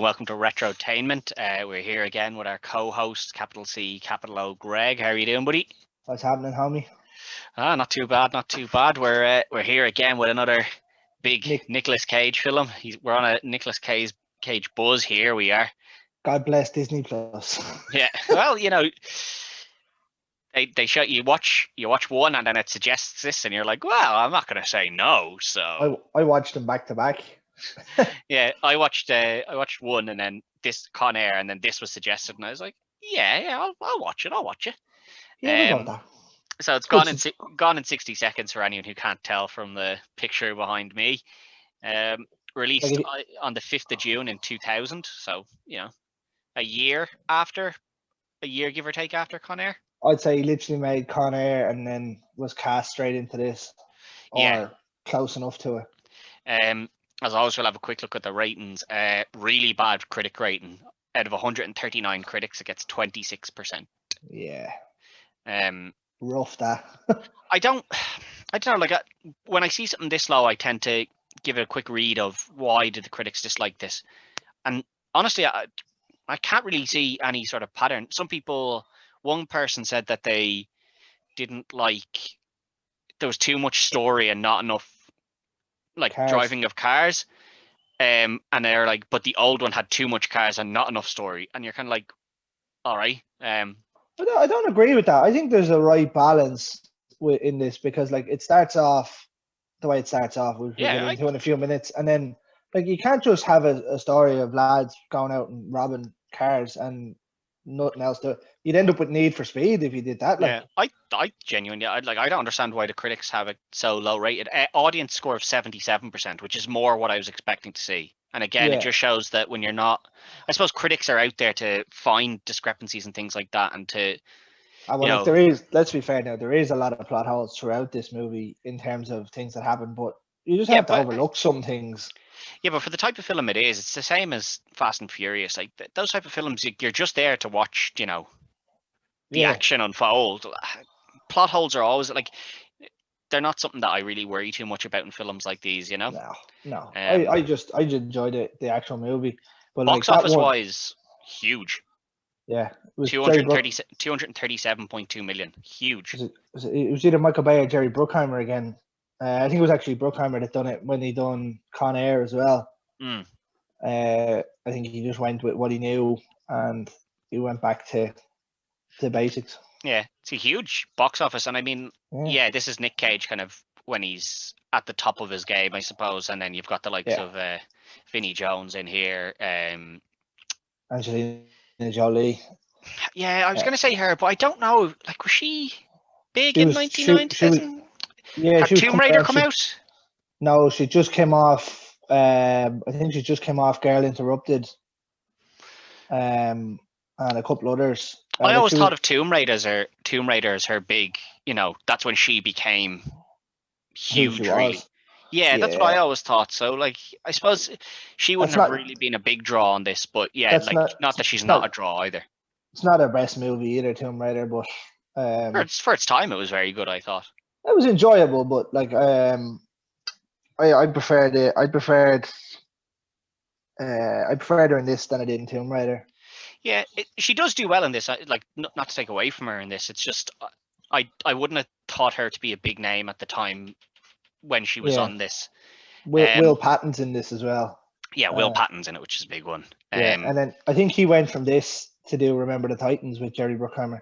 welcome to Retrotainment. We're here again with our co-host, capital C, capital O, Greg. How are you doing, buddy? What's happening, homie? Not too bad, not too bad. We're here again with another big Nicolas Cage film. We're on a Nicolas Cage buzz here. We are. God bless Disney Plus. Yeah, well, you know, they show you watch one and then it suggests this, and you're like, well, I'm not going to say no. So I watched them back to back. Yeah, I watched one, and then this Con Air, and then this was suggested, and I was like, yeah, I'll watch it. Yeah, we'll go with that. So it's gone in 60 seconds for anyone who can't tell from the picture behind me. Released on the 5th of June in 2000, so a year give or take after Con Air. I'd say he literally made Con Air and then was cast straight into this, or close enough to it. As always, we'll have a quick look at the ratings. Really bad critic rating. Out of 139 critics, it gets 26%. Yeah. Rough that. I don't know. Like when I see something this low, I tend to give it a quick read of why did the critics dislike this. And honestly, I can't really see any sort of pattern. One person said that they didn't like there was too much story and not enough driving of cars. And they're like, but the old one had too much cars and not enough story. And you're kind of like, all right. I don't agree with that. I think there's a right balance in this, because it starts off the way it starts off. We'll get into in a few minutes, and then you can't just have a story of lads going out and robbing cars and nothing else. You'd end up with Need for Speed if you did that. I genuinely, I don't understand why the critics have it so low rated. Audience score of 77%, which is more what I was expecting to see. And again, it just shows that when you're not, I suppose critics are out there to find discrepancies and things like that, and to. There is. Let's be fair now. There is a lot of plot holes throughout this movie in terms of things that happen, but you just have to overlook some things. Yeah, but for the type of film it is, it's the same as Fast and Furious. Like those type of films, you're just there to watch, the action unfold. Plot holes are always they're not something that I really worry too much about in films like these, No. I just enjoyed the actual movie. But box office wise, huge. Yeah, it was 237.2 million. Huge. It was either Michael Bay or Jerry Bruckheimer again. I think it was actually Bruckheimer that done it when he done Con Air as well. I think he just went with what he knew, and he went back to basics. Yeah, it's a huge box office, and I mean, this is Nick Cage kind of when he's at the top of his game, I suppose, and then you've got the likes of Vinnie Jones in here, Angelina Jolie. Yeah, I was going to say her, but I don't know. Was she big in 1999? Had Tomb Raider come out? No, she just came off. I think she just came off Girl Interrupted, and a couple others. I always thought of Tomb Raider as her big. That's when she became huge. Really. Yeah, that's what I always thought. So, I suppose she wouldn't have really been a big draw on this, but not that she's not a draw either. It's not her best movie either, Tomb Raider, but for its time, it was very good. I thought it was enjoyable, but I preferred it. I preferred her in this than I did in Tomb Raider. Yeah, she does do well in this. Not to take away from her in this. It's just I wouldn't have thought her to be a big name at the time when she was on this. Will Patton's in this as well. Yeah, Will Patton's in it, which is a big one. And then I think he went from this to do Remember the Titans with Jerry Bruckheimer.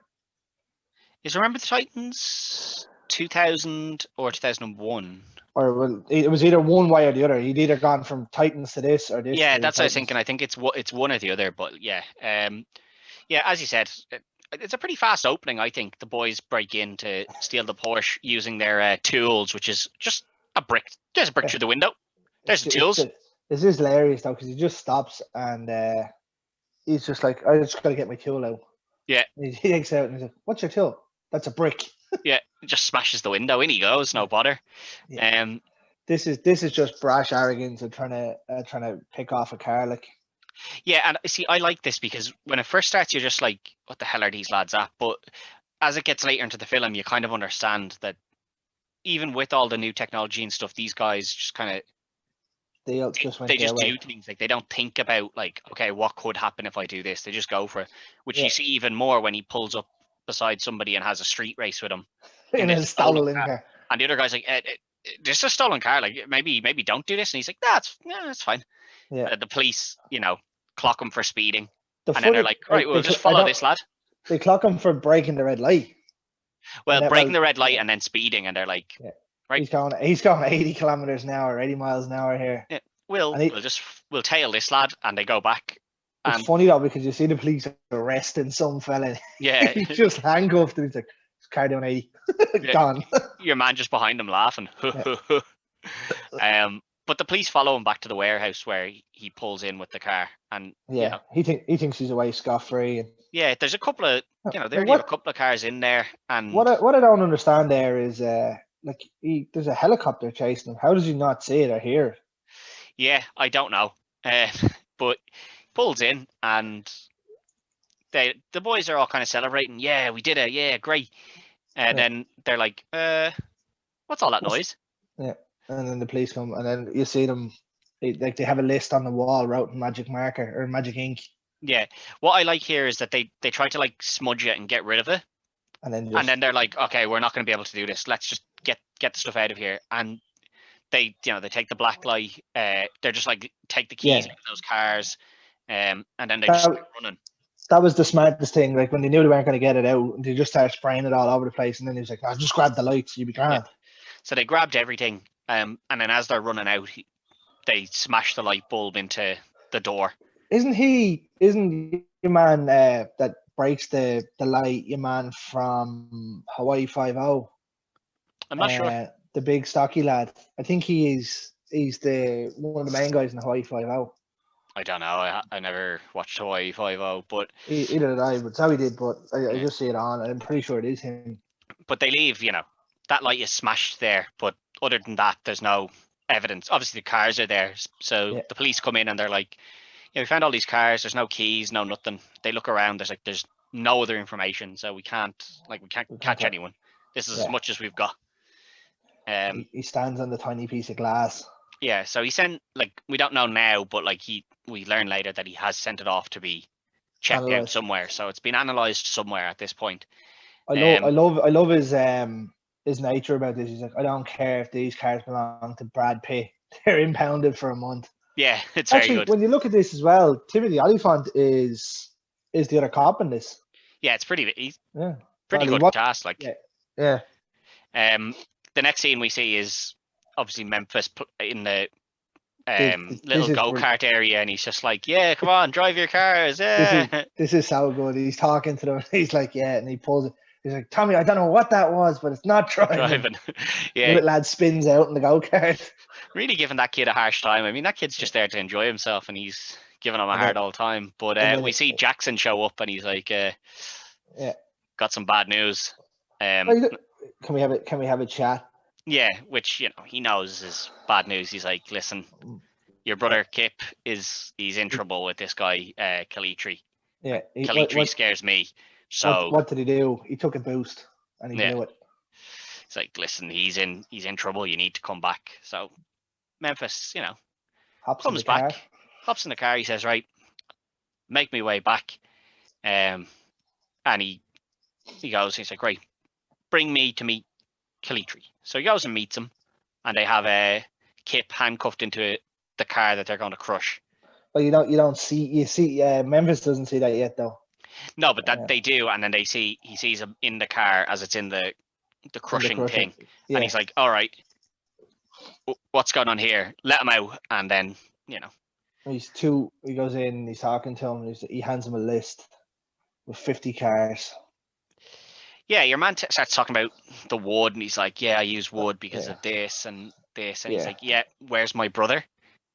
Is Remember the Titans 2000 or 2001? Or it was either one way or the other. He'd either gone from Titans to this or this. Yeah, that's what I was thinking. I think it's one or the other. But as you said, it's a pretty fast opening. I think the boys break in to steal the Porsche using their tools, which is just a brick. There's a brick through the window. There's the tools. This is hilarious though, because he just stops and he's just like, I just gotta get my tool out. Yeah. He takes it out and he's like, "What's your tool?" "That's a brick." Yeah, just smashes the window. In he goes, no bother. Yeah. This is just brash arrogance and trying to pick off a car, Yeah, and see, I like this because when it first starts, you're just like, "What the hell are these lads at?" But as it gets later into the film, you kind of understand that even with all the new technology and stuff, these guys just kind of They just went they their just way. do things. Like, they don't think about, like, okay, what could happen if I do this? They just go for it, which you see even more when he pulls up beside somebody and has a street race with him In a stolen car. And the other guy's like, this is a stolen car. Like, maybe don't do this. And he's like, that's fine. Yeah. The police, clock him for speeding. Then they're like, right, we'll just follow this lad. They clock him for breaking the red light. Well, breaking the red light and then speeding, and they're like, right, he's going 80 kilometers an hour, 80 miles an hour here. Yeah, we'll tail this lad, and they go back. It's funny though, because you see the police arresting some fella. Yeah, he's just handcuffed, and he's like, car down 80, gone. Your man just behind him laughing. But the police follow him back to the warehouse where he pulls in with the car, and he thinks he's away scot-free. And yeah, there's a couple of there are a couple of cars in there, and what I don't understand there is there's a helicopter chasing him. How does he not see it or hear it? Yeah, I don't know, but pulls in, and the boys are all kind of celebrating. Yeah, we did it. Yeah, great. And then they're like, what's all that noise? Yeah. And then the police come, and then you see them, they have a list on the wall wrote in magic marker or magic ink. Yeah. What I like here is that they try to like smudge it and get rid of it. And then they're like, okay, we're not going to be able to do this. Let's just get the stuff out of here. And they take the black light. They're just like, take the keys out of those cars. And then they just start running. That was the smartest thing. Like, when they knew they weren't going to get it out, they just started spraying it all over the place. And then he was like, "I'll just grab the lights. You'll be grand." Yeah. So they grabbed everything. And then as they're running out, they smash the light bulb into the door. Isn't your man that breaks the light, your man from Hawaii 5-0? I'm not sure. The big stocky lad. I think he's the one of the main guys in Hawaii 5-0. I don't know. I never watched Hawaii 5-0, but either did I. But so he did. But I just see it on. I'm pretty sure it is him. But they leave. That light is smashed there. But other than that, there's no evidence. Obviously, the cars are there. So the police come in and they're like, we found all these cars. There's no keys, no nothing. They look around. There's no other information. So we can't catch anyone. This is as much as we've got. He stands on the tiny piece of glass. Yeah. So he sent, we don't know now, but we learn later that he has sent it off to be checked out somewhere. So it's been analyzed somewhere at this point. I love his nature about this. He's like, I don't care if these cars belong to Brad Pitt. They're impounded for a month. Yeah, it's actually very good. When you look at this as well, Timothy Oliphant is the other cop in this. Yeah, it's pretty good cast. Yeah. The next scene we see is obviously Memphis in the little go-kart area, and he's just like, yeah, come on, drive your cars. Yeah. This is so good. He's talking to them. He's like, yeah, and he pulls it. He's like, Tommy, I don't know what that was, but it's not driving. Yeah. The lad spins out in the go-kart. Really giving that kid a harsh time. I mean, that kid's just there to enjoy himself, and he's giving him a hard old time. But we see Jackson show up, and he's like, got some bad news. Can we have a chat? Yeah, which he knows is bad news. He's like, listen, your brother Kip he's in trouble with this guy Calitri. Yeah, Calitri scares me. So what did he do? He took a boost and he knew it. It's like, listen, he's in trouble. You need to come back. So Memphis, comes back, hops in the car. He says, right, make me way back. And he goes. He's like, right, bring me to meet Calitri. So he goes and meets him, and they have Kip handcuffed into the car that they're going to crush. Well, you see Memphis doesn't see that yet though. No, but that they do, and then he sees him in the car as it's in the crushing thing, and he's like, all right, what's going on here? Let him out. And then he goes in, he's talking to him, he hands him a list with 50 cars. Yeah, your man starts talking about the wood, and he's like, yeah, I use wood because of this and this. And he's like, yeah, where's my brother?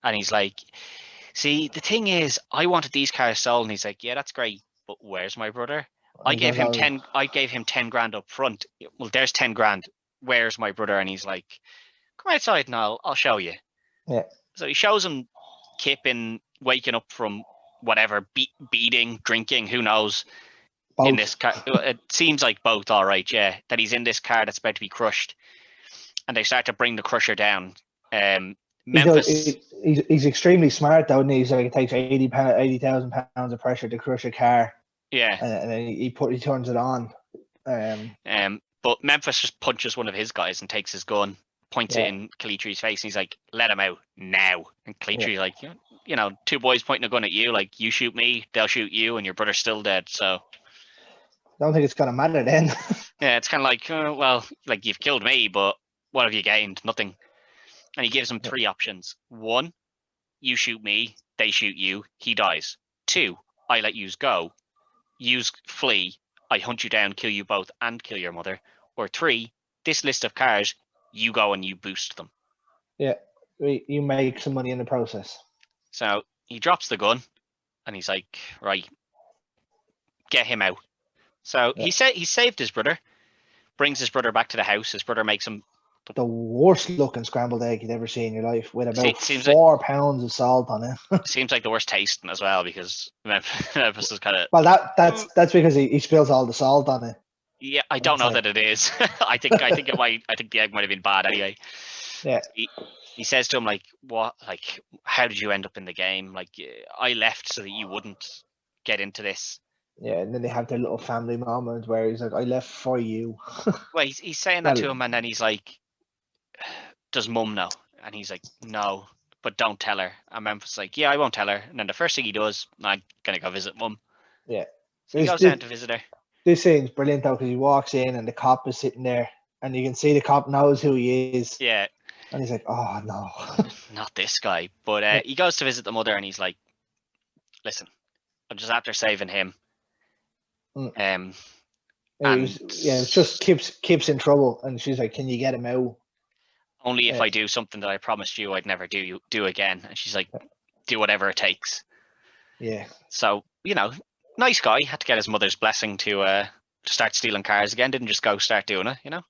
And he's like, see, the thing is, I wanted these cars sold. And he's like, yeah, that's great, but where's my brother? I gave him 10 grand up front. Well, there's 10 grand. Where's my brother? And he's like, come outside and I'll show you. Yeah. So he shows him Kip in waking up from whatever, beating, drinking, who knows. Both. In this car, it seems like both. All right, yeah, that he's in this car that's about to be crushed, and they start to bring the crusher down. Memphis. He's extremely smart though, and he's like, it takes 80,000 pounds of pressure to crush a car. Yeah. And then he turns it on. But Memphis just punches one of his guys and takes his gun, points it in Calitri's face, and he's like, "Let him out now." And Calitri's like, "You know, two boys pointing a gun at you, like you shoot me, they'll shoot you, and your brother's still dead." So I don't think it's gonna matter then. yeah, it's kind of like, well, like you've killed me, but what have you gained? Nothing. And he gives him three options: one, you shoot me, they shoot you, he dies. Two, I let yous go, yous flee, I hunt you down, kill you both, and kill your mother. Or three, this list of cars, you go and you boost them. Yeah, you make some money in the process. So he drops the gun, and he's like, right, get him out. So he saved his brother, brings his brother back to the house. His brother makes him the worst looking scrambled egg you'd ever see in your life, with about seems 4 pounds of salt on it. Seems like the worst tasting as well, because Memphis is kind of. Well, that's because he spills all the salt on it. Yeah, I don't know that it is. I think it might. I think the egg might have been bad anyway. Yeah. He says to him, like, what, like, how did you end up in the game? Like, I left so that you wouldn't get into this. Yeah, and then they have their little family moment where he's like, I left for you. Well, he's saying that to him, and then he's like, does mum know? And he's like, no, but don't tell her. And Memphis is like, yeah, I won't tell her. And then the first thing he does, I'm gonna go visit mum. Yeah. So he goes down to visit her. This scene's brilliant though, because he walks in and the cop is sitting there, and you can see the cop knows who he is. Yeah. And he's like, oh no. Not this guy. But he goes to visit the mother, and he's like, listen, I'm just after saving him. It's just Kip's in trouble, and she's like, can you get him out? Only if I do something that I promised you I'd never do again. And she's like, do whatever it takes. Yeah. So, you know, nice guy. Had to get his mother's blessing to start stealing cars again. Didn't just go start doing it, you know?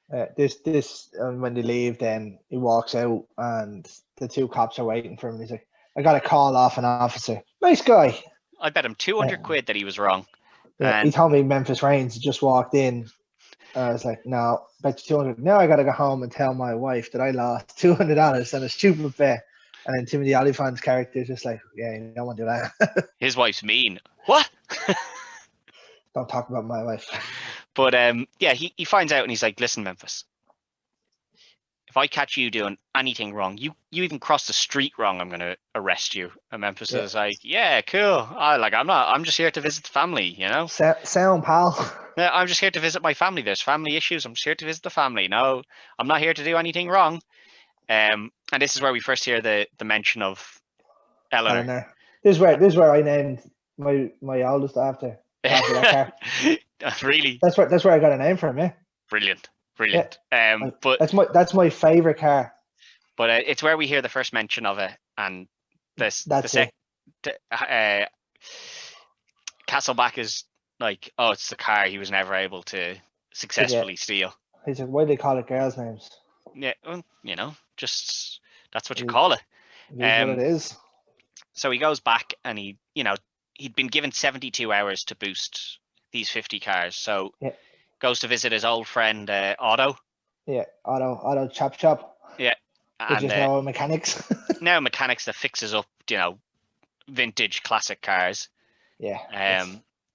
When they leave, then he walks out and the two cops are waiting for him. He's like, I got a call off an officer. Nice guy. I bet him 200 quid that he was wrong. Yeah, he told me Memphis Raines just walked in. I was like, no, bet you 200. Now I got to go home and tell my wife that I lost $200 on a stupid bet. And then Timothy Olyphant's character is just like, yeah, you don't want to do that. His wife's mean. What? Don't talk about my wife. But he finds out, and he's like, listen, Memphis, if I catch you doing anything wrong, you even cross the street wrong, I'm going to arrest you. And Memphis is like, yeah, cool. I'm just here to visit the family, you know? Sound, pal. Yeah, I'm just here to visit my family. There's family issues. I'm just here to visit the family. No, I'm not here to do anything wrong. And this is where we first hear the mention of Eleanor. This is where I named my oldest after that car. Really? That's where I got a name from. Yeah. Brilliant. Yeah. But that's my favorite car. But it's where we hear the first mention of it, and Castleback is like, oh, it's the car he was never able to successfully steal. He's like, why do they call it girls' names? Yeah, well, you know, just that's what you call it. It is what it is. So he goes back, and he'd been given 72 hours to boost these 50 cars. So goes to visit his old friend Otto. Yeah, Otto Chop. Yeah, which is now mechanics. Now mechanics that fixes up, vintage classic cars. Yeah.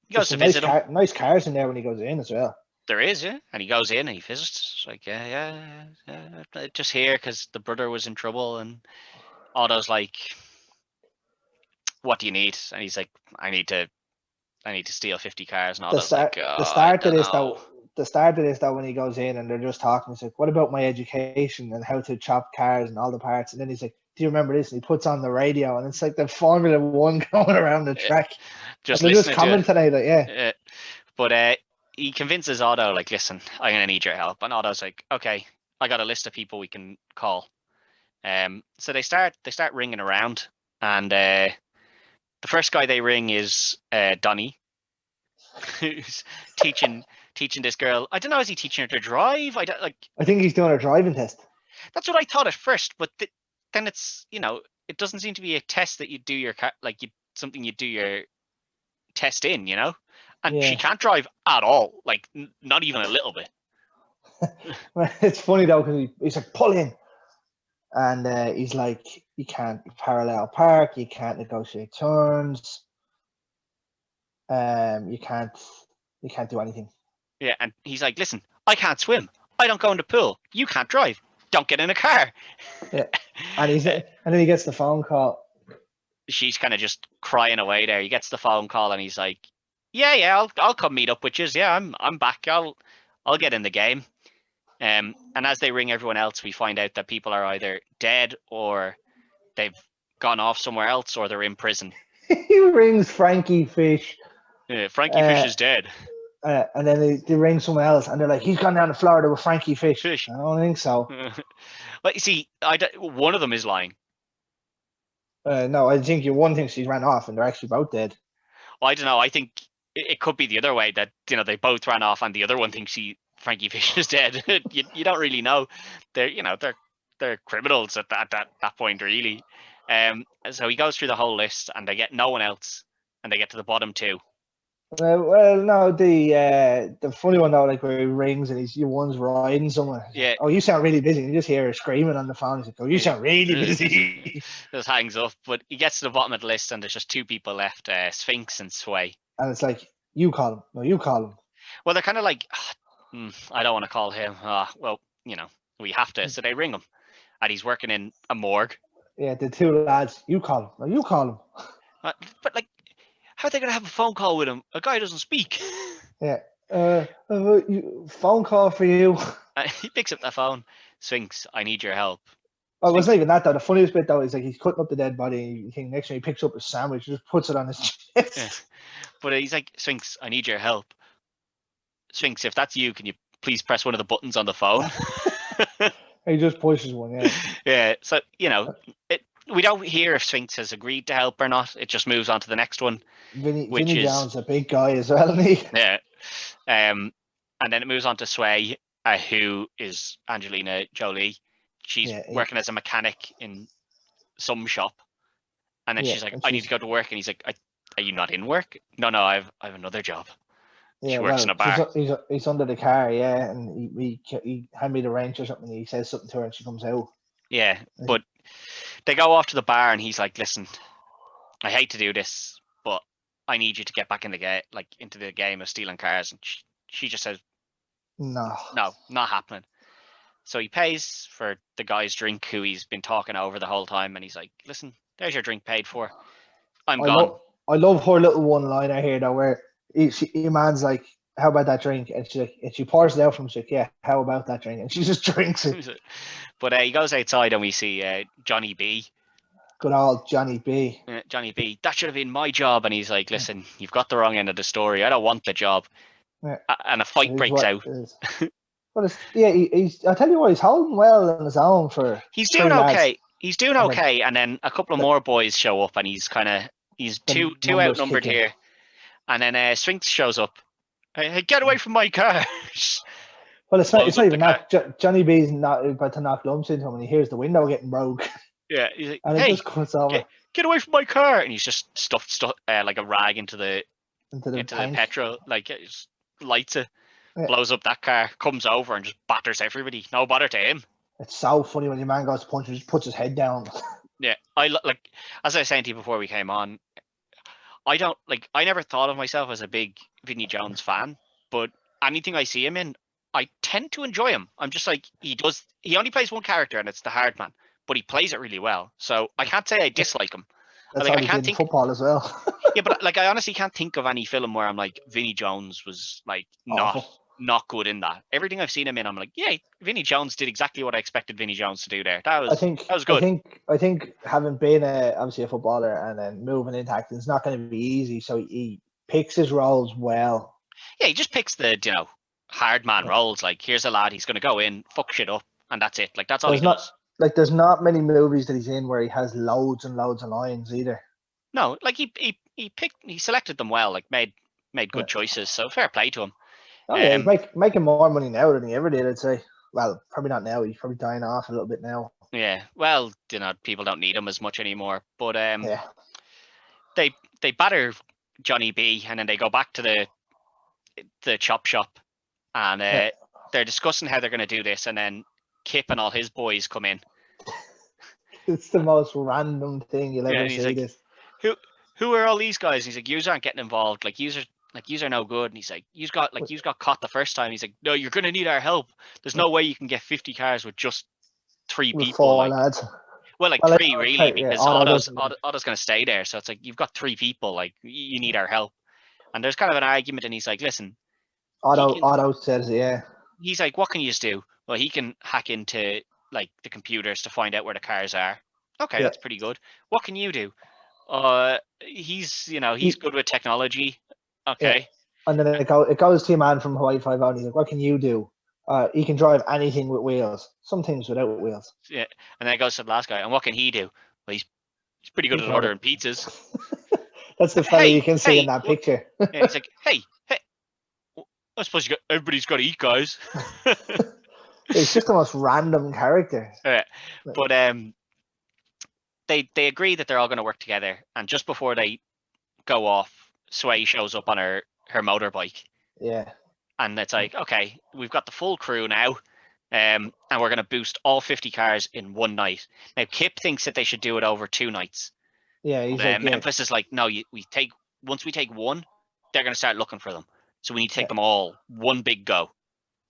He goes to visit him. Nice cars in there when he goes in as well. There is, yeah. And he goes in and he visits. It's like, yeah. Just here because the brother was in trouble. And Otto's like, what do you need? And he's like, I need to steal 50 cars. And Otto's like, oh, the start of this though, when he goes in and they're just talking, he's like, what about my education and how to chop cars and all the parts? And then he's like, do you remember this? And he puts on the radio, and it's like the Formula One going around the track. Just comment today, like, yeah. But he convinces Otto, like, listen, I'm gonna need your help. And Otto's like, okay, I got a list of people we can call. So they start ringing around, and the first guy they ring is Donnie, who's teaching this girl. I don't know, is he teaching her to drive? I think he's doing a driving test. That's what I thought at first, but then it's, it doesn't seem to be a test that you do your something you do your test in, and she can't drive at all, like not even a little bit. It's funny though, because he's like, pull in, And he's like, you can't parallel park, you can't negotiate turns, you can't do anything. Yeah, and he's like, listen, I can't swim. I don't go in the pool. You can't drive. Don't get in a car. Yeah, and then he gets the phone call. She's kind of just crying away there. He gets the phone call and he's like, yeah, I'll come meet up with you. Yeah, I'm back. I'll get in the game. And as they ring everyone else, we find out that people are either dead or they've gone off somewhere else or they're in prison. He rings Frankie Fish. Frankie Fish is dead. And then they ring someone else, and they're like, he's gone down to Florida with Frankie Fish. I don't think so. But you see, one of them is lying. No, I think one thinks he ran off, and they're actually both dead. I don't know. I think it could be the other way, that they both ran off, and the other one thinks Frankie Fish is dead. you don't really know. They're criminals at that point, really. So he goes through the whole list, and they get no one else, and they get to the bottom two. Well, no, the funny one though, like where he rings and your one's riding somewhere. Yeah. Oh, you sound really busy. You just hear her screaming on the phone. He's like, oh, you sound really busy. Just hangs up. But he gets to the bottom of the list, and there's just two people left: Sphinx and Sway. And it's like, you call him. No, you call him. Well, they're kind of like, I don't want to call him. Well, we have to. So they ring him, and he's working in a morgue. Yeah, the two lads. You call him. No, you call him. But like, how are they going to have a phone call with him? A guy doesn't speak. Yeah. Phone call for you. He picks up the phone. Sphinx, I need your help. Oh, it wasn't even that though. The funniest bit though is like he's cutting up the dead body. And next time he picks up a sandwich, just puts it on his chest. Yeah. But he's like, Sphinx, I need your help. Sphinx, if that's you, can you please press one of the buttons on the phone? He just pushes one. Yeah. Yeah. So we don't hear if Sphinx has agreed to help or not. It just moves on to the next one. Vinny Jones, a big guy as well, isn't he? Yeah. And then it moves on to Sway, who is Angelina Jolie. She's working as a mechanic in some shop. And then she's like, I need to go to work. And he's like, are you not in work? No, I have another job. She works in a bar. He's under the car, yeah. And he hand me the wrench or something. And he says something to her and she comes out. Yeah, but they go off to the bar and he's like, listen, I hate to do this, but I need you to get back in the game, like into the game of stealing cars. And she just says, no, not happening. So he pays for the guy's drink who he's been talking over the whole time. And he's like, listen, there's your drink paid for. I'm gone. I love her little one-liner here though, where your man's like, how about that drink? And she pours it out from him. She's like, yeah, how about that drink? And she just drinks it. But he goes outside and we see Johnny B. Good old Johnny B. Johnny B. That should have been my job. And he's like, listen, you've got the wrong end of the story. I don't want the job. Yeah. And a fight breaks out. But I tell you what, he's holding well on his own for. He's doing okay. Lads. He's doing okay. And then a couple of more boys show up and he's too outnumbered here. And then Sphinx shows up. Hey, get away from my car. Well, it's not even that. Johnny B's not about to knock lumps into him and he hears the window getting broke. Yeah. He's like, and it just cuts over. Get away from my car. And he's just stuffed like a rag into the petrol. Like, it just lights it, blows up that car, comes over and just batters everybody. No bother to him. It's so funny when your man goes to punch and just puts his head down. Yeah. As I was saying to you before we came on, I never thought of myself as a big Vinnie Jones fan, but anything I see him in, I tend to enjoy him. I'm just like, he only plays one character and it's the hard man, but he plays it really well. So I can't say I dislike him. That's how he did in football as well. Yeah, but I honestly can't think of any film where I'm like, Vinnie Jones was like not good in that. Everything I've seen him in, I'm like, yeah, Vinnie Jones did exactly what I expected Vinnie Jones to do there. That was good. I think having been obviously a footballer and then moving into acting, it's not going to be easy. So he picks his roles well. Yeah, he just picks the hard man roles. Like, here's a lad, he's going to go in, fuck shit up, and that's it. Like, that's all he does. Like, there's not many movies that he's in where he has loads and loads of lines either. No, like he selected them well. Like, made good choices. So fair play to him. Oh yeah, he's making more money now than he ever did, I'd say. Well, probably not now. He's probably dying off a little bit now. Yeah. Well, people don't need him as much anymore. But they batter Johnny B, and then they go back to the chop shop, and they're discussing how they're going to do this, and then Kip and all his boys come in, It's the most random thing you'll Yeah, ever and he's see. like, This. who are all these guys? And he's like, yous aren't getting involved. Like yous are no good. And he's like, yous got caught the first time. He's like, no, you're gonna need our help. There's no way you can get 50 cars with just 3 With people. 4 Like, lads. well, like Well, like, 3 really, okay, yeah, because Otto doesn't. Otto's gonna stay there. So it's like you've got 3 people. Like, you need our help. And there's kind of an argument, and he's like, listen, Otto says, yeah. he's like, what can you do? Well, he can hack into like the computers to find out where the cars are. Okay, Yeah. that's pretty good. What can you do? He's good with technology. Okay. Yeah. And then it goes to a man from Hawaii Five-O. He's like, what can you do? He can drive anything with wheels. Some things without wheels. Yeah. And then it goes to the last guy. And what can he do? Well, he's pretty good at ordering pizzas. That's the fella you can see in that picture. Yeah, he's like, hey, I suppose everybody's got to eat, guys. It's just the most random character. Yeah. But they agree that they're all going to work together, and just before they go off, Sway shows up on her motorbike. Yeah. And it's like, okay, we've got the full crew now, and we're going to boost all 50 cars in one night. Now, Kip thinks that they should do it over 2 nights. Yeah, he's like, Memphis is like, no, once we take one, they're going to start looking for them. So we need to take them all, one big go.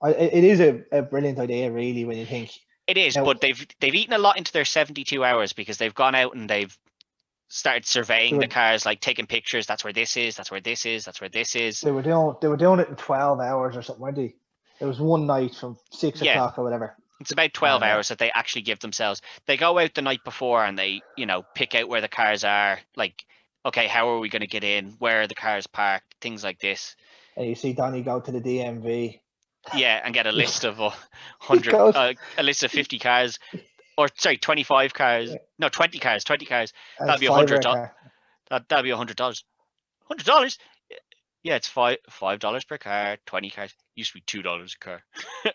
It is a brilliant idea, really, when you think. It is, but they've eaten a lot into their 72 hours because they've gone out and they've started surveying the cars, like taking pictures. That's where this is. That's where this is. That's where this is. They were doing it in 12 hours or something, weren't they? It was one night from 6 o'clock or whatever. It's about 12 hours that they actually give themselves. They go out the night before and they, pick out where the cars are. Like, okay, how are we going to get in? Where are the cars parked? Things like this. And you see Donnie go to the DMV. Yeah, and get a list of 100, a list of 50 cars, or sorry, 25 cars. Yeah. No, 20 cars. That'd be $100. That'd be $100. $100. Yeah, it's $5 per car. 20 cars used to be $2 a car.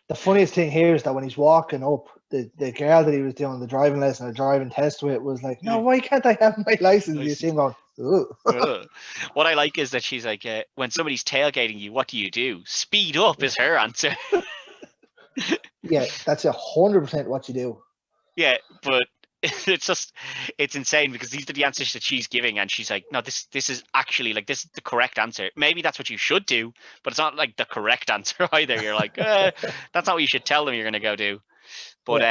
The funniest thing here is that when he's walking up, the girl that he was doing the driving lesson or driving test with was like, "No, why can't I have my license?" You see him going, "Ugh." What I like is that she's like, when somebody's tailgating you, what do? Speed up is her answer. Yeah, that's 100% what you do. Yeah, but it's insane because these are the answers that she's giving, and she's like, no, this is actually like, this is the correct answer. Maybe that's what you should do, but it's not like the correct answer either. You're like, that's not what you should tell them you're going to go do. But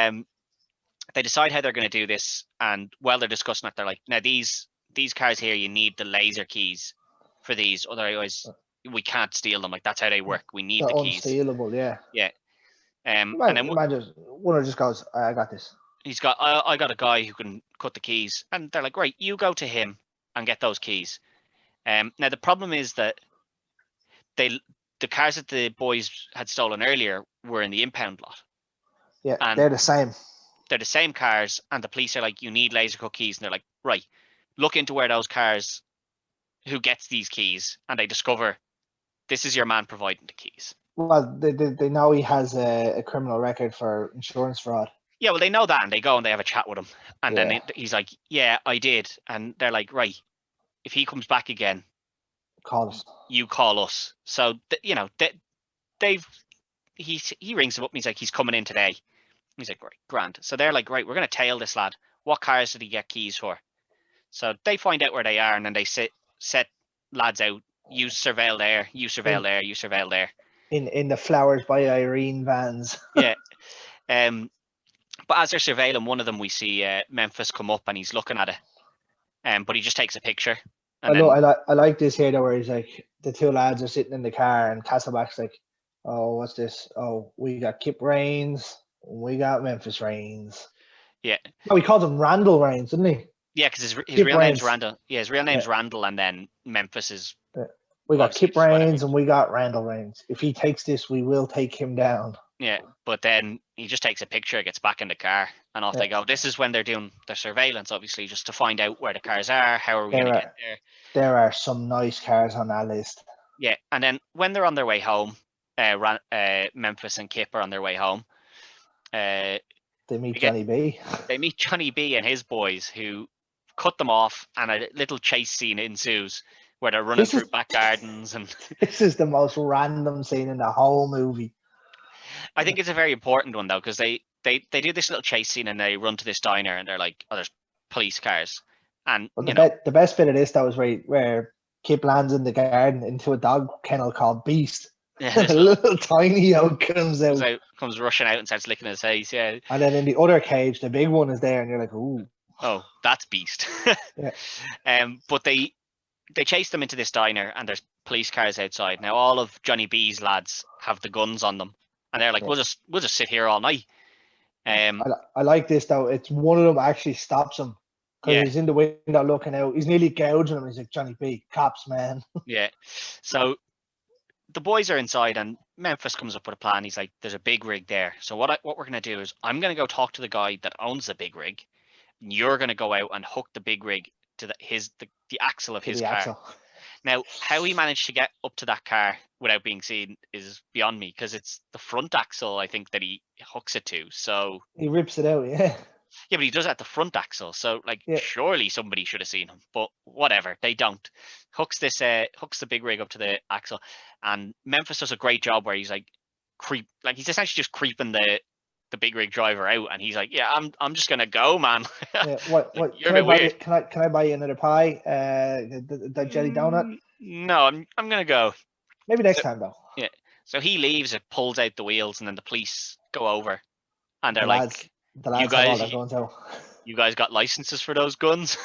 they decide how they're going to do this, and while they're discussing it, they're like, now these cars here, you need the laser keys for these, otherwise we can't steal them. Like, that's how they work. We need the keys. Unstealable, yeah. Yeah. And then one just goes, I got this. He's got, I got a guy who can cut the keys, and they're like, right, you go to him and get those keys. Now the problem is that the cars that the boys had stolen earlier were in the impound lot. Yeah, and they're the same. They're the same cars, and the police are like, you need laser cut keys, and they're like, right, look into where those cars, who gets these keys, and they discover this is your man providing the keys. Well, they know he has a criminal record for insurance fraud. Yeah, well, they know that, and they go and they have a chat with him, and then he's like, "Yeah, I did," and they're like, "Right, if he comes back again, call us. You call us." So he rings him up, and he's like, "He's coming in today." He's like, "Right, grand." So they're like, "Right, we're gonna tail this lad. What cars did he get keys for?" So they find out where they are, and then they set lads out. You surveil there. You surveil there. You surveil there. In the Flowers by Irene vans. Yeah. But as they're surveilling one of them, we see Memphis come up and he's looking at it. But he just takes a picture. I like this here though, where he's like, the two lads are sitting in the car and Castleback's like, oh, what's this? Oh, we got Kip Raines. We got Memphis Raines. Yeah. Oh, he calls him Randall Raines, didn't he? Yeah, because his real name's Randall. Yeah, his real name's Randall, and then Memphis is... We got Kip Raines and we got Randall Raines. If he takes this, we will take him down. Yeah, but then he just takes a picture, gets back in the car, and off they go. This is when they're doing their surveillance, obviously, just to find out where the cars are. How are we going to get there? There are some nice cars on that list. Yeah, and then when they're on their way home, Memphis and Kip are on their way home. They meet Johnny B. They meet Johnny B and his boys, who cut them off, and a little chase scene ensues where they're running through back gardens. And this is the most random scene in the whole movie. I think it's a very important one though, because they they do this little chase scene and they run to this diner and they're like, oh, there's police cars. And Well, the best bit of this that was where Kip lands in the garden into a dog kennel called Beast. yeah, And a little tiny oak comes out. comes rushing out and starts licking his face. Yeah. And then in the other cage, the big one is there, and you're like, ooh. Oh, that's Beast. Yeah. But they chase them into this diner and there's police cars outside. Now all of Johnny B's lads have the guns on them, and they're like, Yeah. we'll just sit here all night. I like this though. It's one of them actually stops him because he's in the window looking out. He's nearly gouging him. He's like, Johnny B, cops, man. Yeah. So the boys are inside and Memphis comes up with a plan. He's like, there's a big rig there. So what we're gonna do is I'm gonna go talk to the guy that owns the big rig. And you're gonna go out and hook the big rig to the axle of his car. Axle. Now, how he managed to get up to that car without being seen is beyond me, because it's the front axle, I think, that he hooks it to. So he rips it out, yeah. Yeah, but he does it at the front axle. So, like, surely somebody should have seen him. But whatever, they don't. Hooks the big rig up to the axle, and Memphis does a great job where he's like he's essentially just creeping the big rig driver out, and he's like, yeah, I'm just gonna go, man. Yeah, what you're a bit weird. Can I buy you another pie? The jelly donut? No, I'm gonna go. Maybe next time though. Yeah. So he leaves, it pulls out the wheels, and then the police go over and they're the lads you guys got licenses for those guns?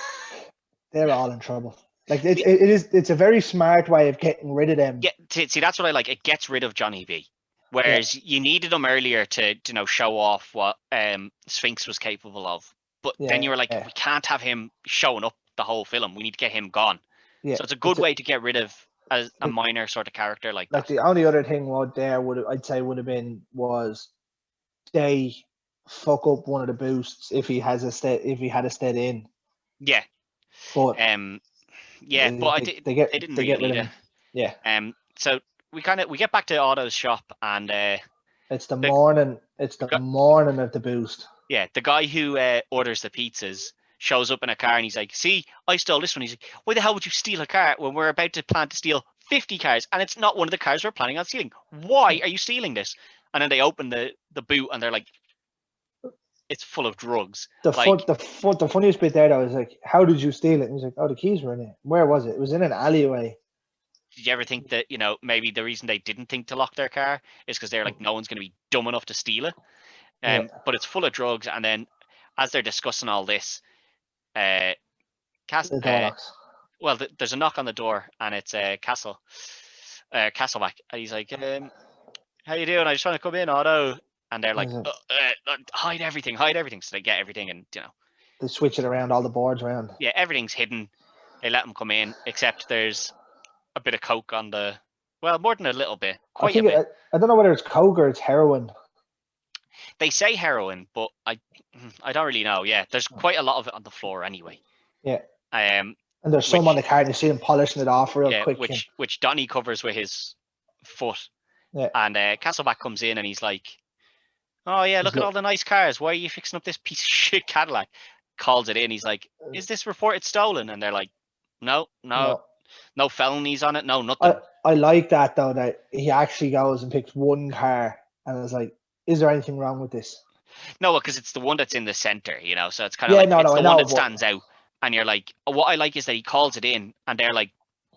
They're all in trouble. Like it's a very smart way of getting rid of them. Yeah, see, that's what I like. It gets rid of Johnny B. Whereas you needed him earlier to show off what Sphinx was capable of. But then you were like, we can't have him showing up the whole film. We need to get him gone. Yeah. So it's a good way to get rid of a minor sort of character like that. The only other thing would have been was they fuck up one of the boosts if he had a stayed in. Yeah. But they didn't really need it. Yeah. So we get back to Otto's shop, and it's the morning of the boost. Yeah, the guy who orders the pizzas shows up in a car and he's like, see, I stole this one. He's like, why the hell would you steal a car when we're about to plan to steal 50 cars and it's not one of the cars we're planning on stealing? Why are you stealing this? And then they open the boot and they're like, it's full of drugs. The funniest bit there though is like, how did you steal it? And he's like, oh, the keys were in it. Where was it? It was in an alleyway. Did you ever think that, maybe the reason they didn't think to lock their car is because they're like, no one's going to be dumb enough to steal it? But it's full of drugs. And then as they're discussing all this, there's a knock on the door and it's Castleback. And he's like, how you doing? I just want to come in, Otto. And they're like, hide everything. So they get everything and, they switch it around, all the boards around. Yeah, everything's hidden. They let them come in, except there's a bit of coke on more than a little bit. Quite a bit. I don't know whether it's coke or it's heroin. They say heroin, but I don't really know. Yeah, there's quite a lot of it on the floor anyway. Yeah. And there's some on the car, and you see him polishing it off real quick. Which Donnie covers with his foot. Yeah. And Castleback comes in and he's like, oh yeah, look at all the nice cars. Why are you fixing up this piece of shit Cadillac? Calls it in. He's like, is this reported stolen? And they're like, no felonies on it. No, nothing. I like that though, that he actually goes and picks one car and is like, is there anything wrong with this? No, because it's the one that's in the center, so it's kind of the one that stands out. And you're like, what I like is that he calls it in and they're like,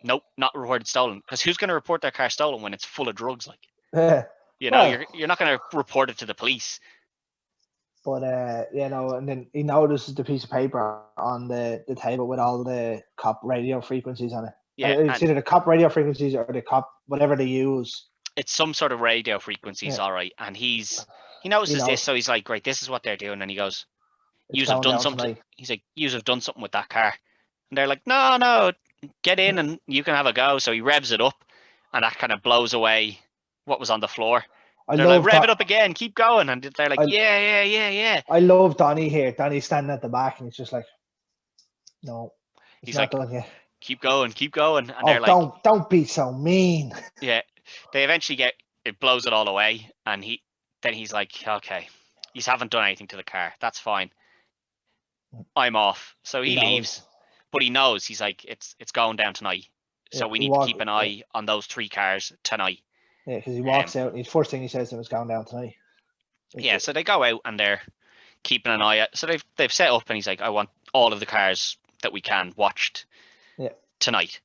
nope, not reported stolen. Because who's going to report their car stolen when it's full of drugs? Like, you're not going to report it to the police. But and then he notices the piece of paper on the table with all the cop radio frequencies on it. Yeah, it's either the cop radio frequencies or the cop whatever they use. It's some sort of radio frequencies, all right. And he notices this, so he's like, right, this is what they're doing. And he goes, "Yous have done something." Tonight. He's like, "Yous have done something with that car." And they're like, "No, get in and you can have a go." So he revs it up, and that kind of blows away what was on the floor. They're like, rev it up again, keep going. And they're like, yeah. I love Donnie here. Donnie's standing at the back, and he's just like, no. He's like, keep going. And they're like, don't be so mean. Yeah. They eventually it blows it all away. And he's like, okay, you haven't done anything to the car. That's fine. I'm off. So he leaves. But he knows, he's like, it's going down tonight. So we need to keep an eye on those 3 cars tonight. Yeah, because he walks out and the first thing he says to him is going down tonight. Yeah, so they go out and they're keeping an eye out. So they've set up, and he's like, I want all of the cars that we can watched tonight.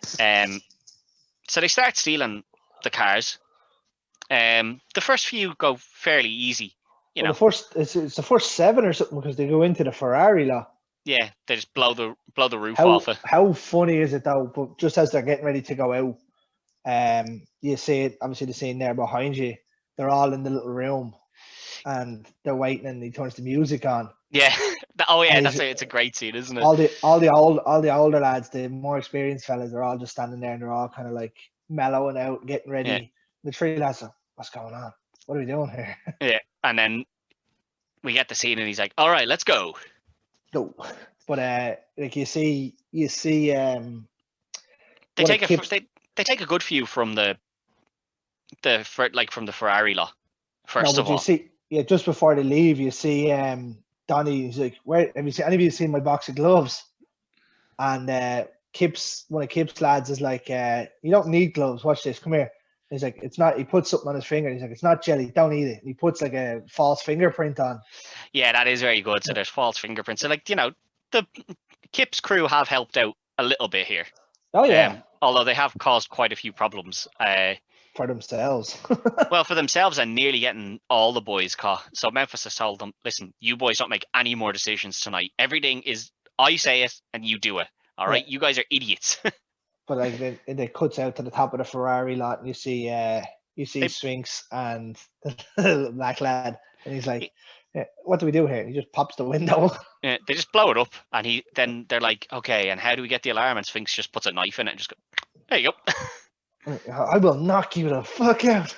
So they start stealing the cars. The first few go fairly easy. The first it's the first 7 or something because they go into the Ferrari lot. Yeah, they just blow the roof off it. How funny is it though? But just as they're getting ready to go out, you see it, obviously the scene there behind you. They're all in the little room, and they're waiting, and he turns the music on. Yeah. Oh yeah, it's a great scene, isn't it? All the older lads, the more experienced fellas, are all just standing there, and they're all kind of like mellowing out, getting ready. Yeah. The 3 lads are, what's going on? What are we doing here? Yeah, and then we get the scene, and he's like, "All right, let's go." No, but like you see, they take a good view from the Ferrari lot. First of all, you see, just before they leave, you see Donnie. He's like, "Where have you seen? Any of you seen my box of gloves?" And one of Kip's lads is like, "You don't need gloves. Watch this. Come here." He's like, "It's not." He puts something on his finger. He's like, "It's not jelly. Don't eat it." And he puts like a false fingerprint on. Yeah, that is very good. So there's false fingerprints. So like, the Kip's crew have helped out a little bit here. Oh yeah. Although they have caused quite a few problems. For themselves. Well, for themselves and nearly getting all the boys caught. So Memphis has told them, listen, you boys don't make any more decisions tonight. Everything is, I say it and you do it. All right? You guys are idiots. But like they cuts out to the top of the Ferrari lot, and you see Sphinx and the black lad, and he's like, "What do we do here?" And he just pops the window. Yeah, they just blow it up, and then they're like, "Okay, and how do we get the alarm?" And Sphinx just puts a knife in it and just go, "There you go." I will knock you the fuck out.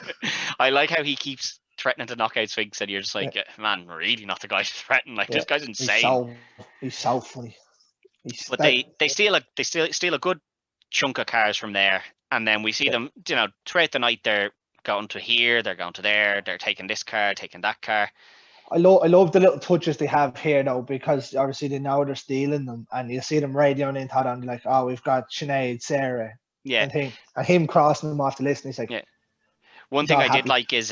I like how he keeps threatening to knock out Sphinx, and you're just like, man, really not the guy to threaten. Like this guy's insane. He's so funny. But they steal a good chunk of cars from there, and then we see them, throughout the night. They're going to here, they're going to there, they're taking this car, taking that car. I love the little touches they have here though, because obviously they know they're stealing them, and you see them radioing into them, like, "Oh, we've got Sinead, Sarah," and him crossing them off the list, and he's like, yeah. One thing I did like is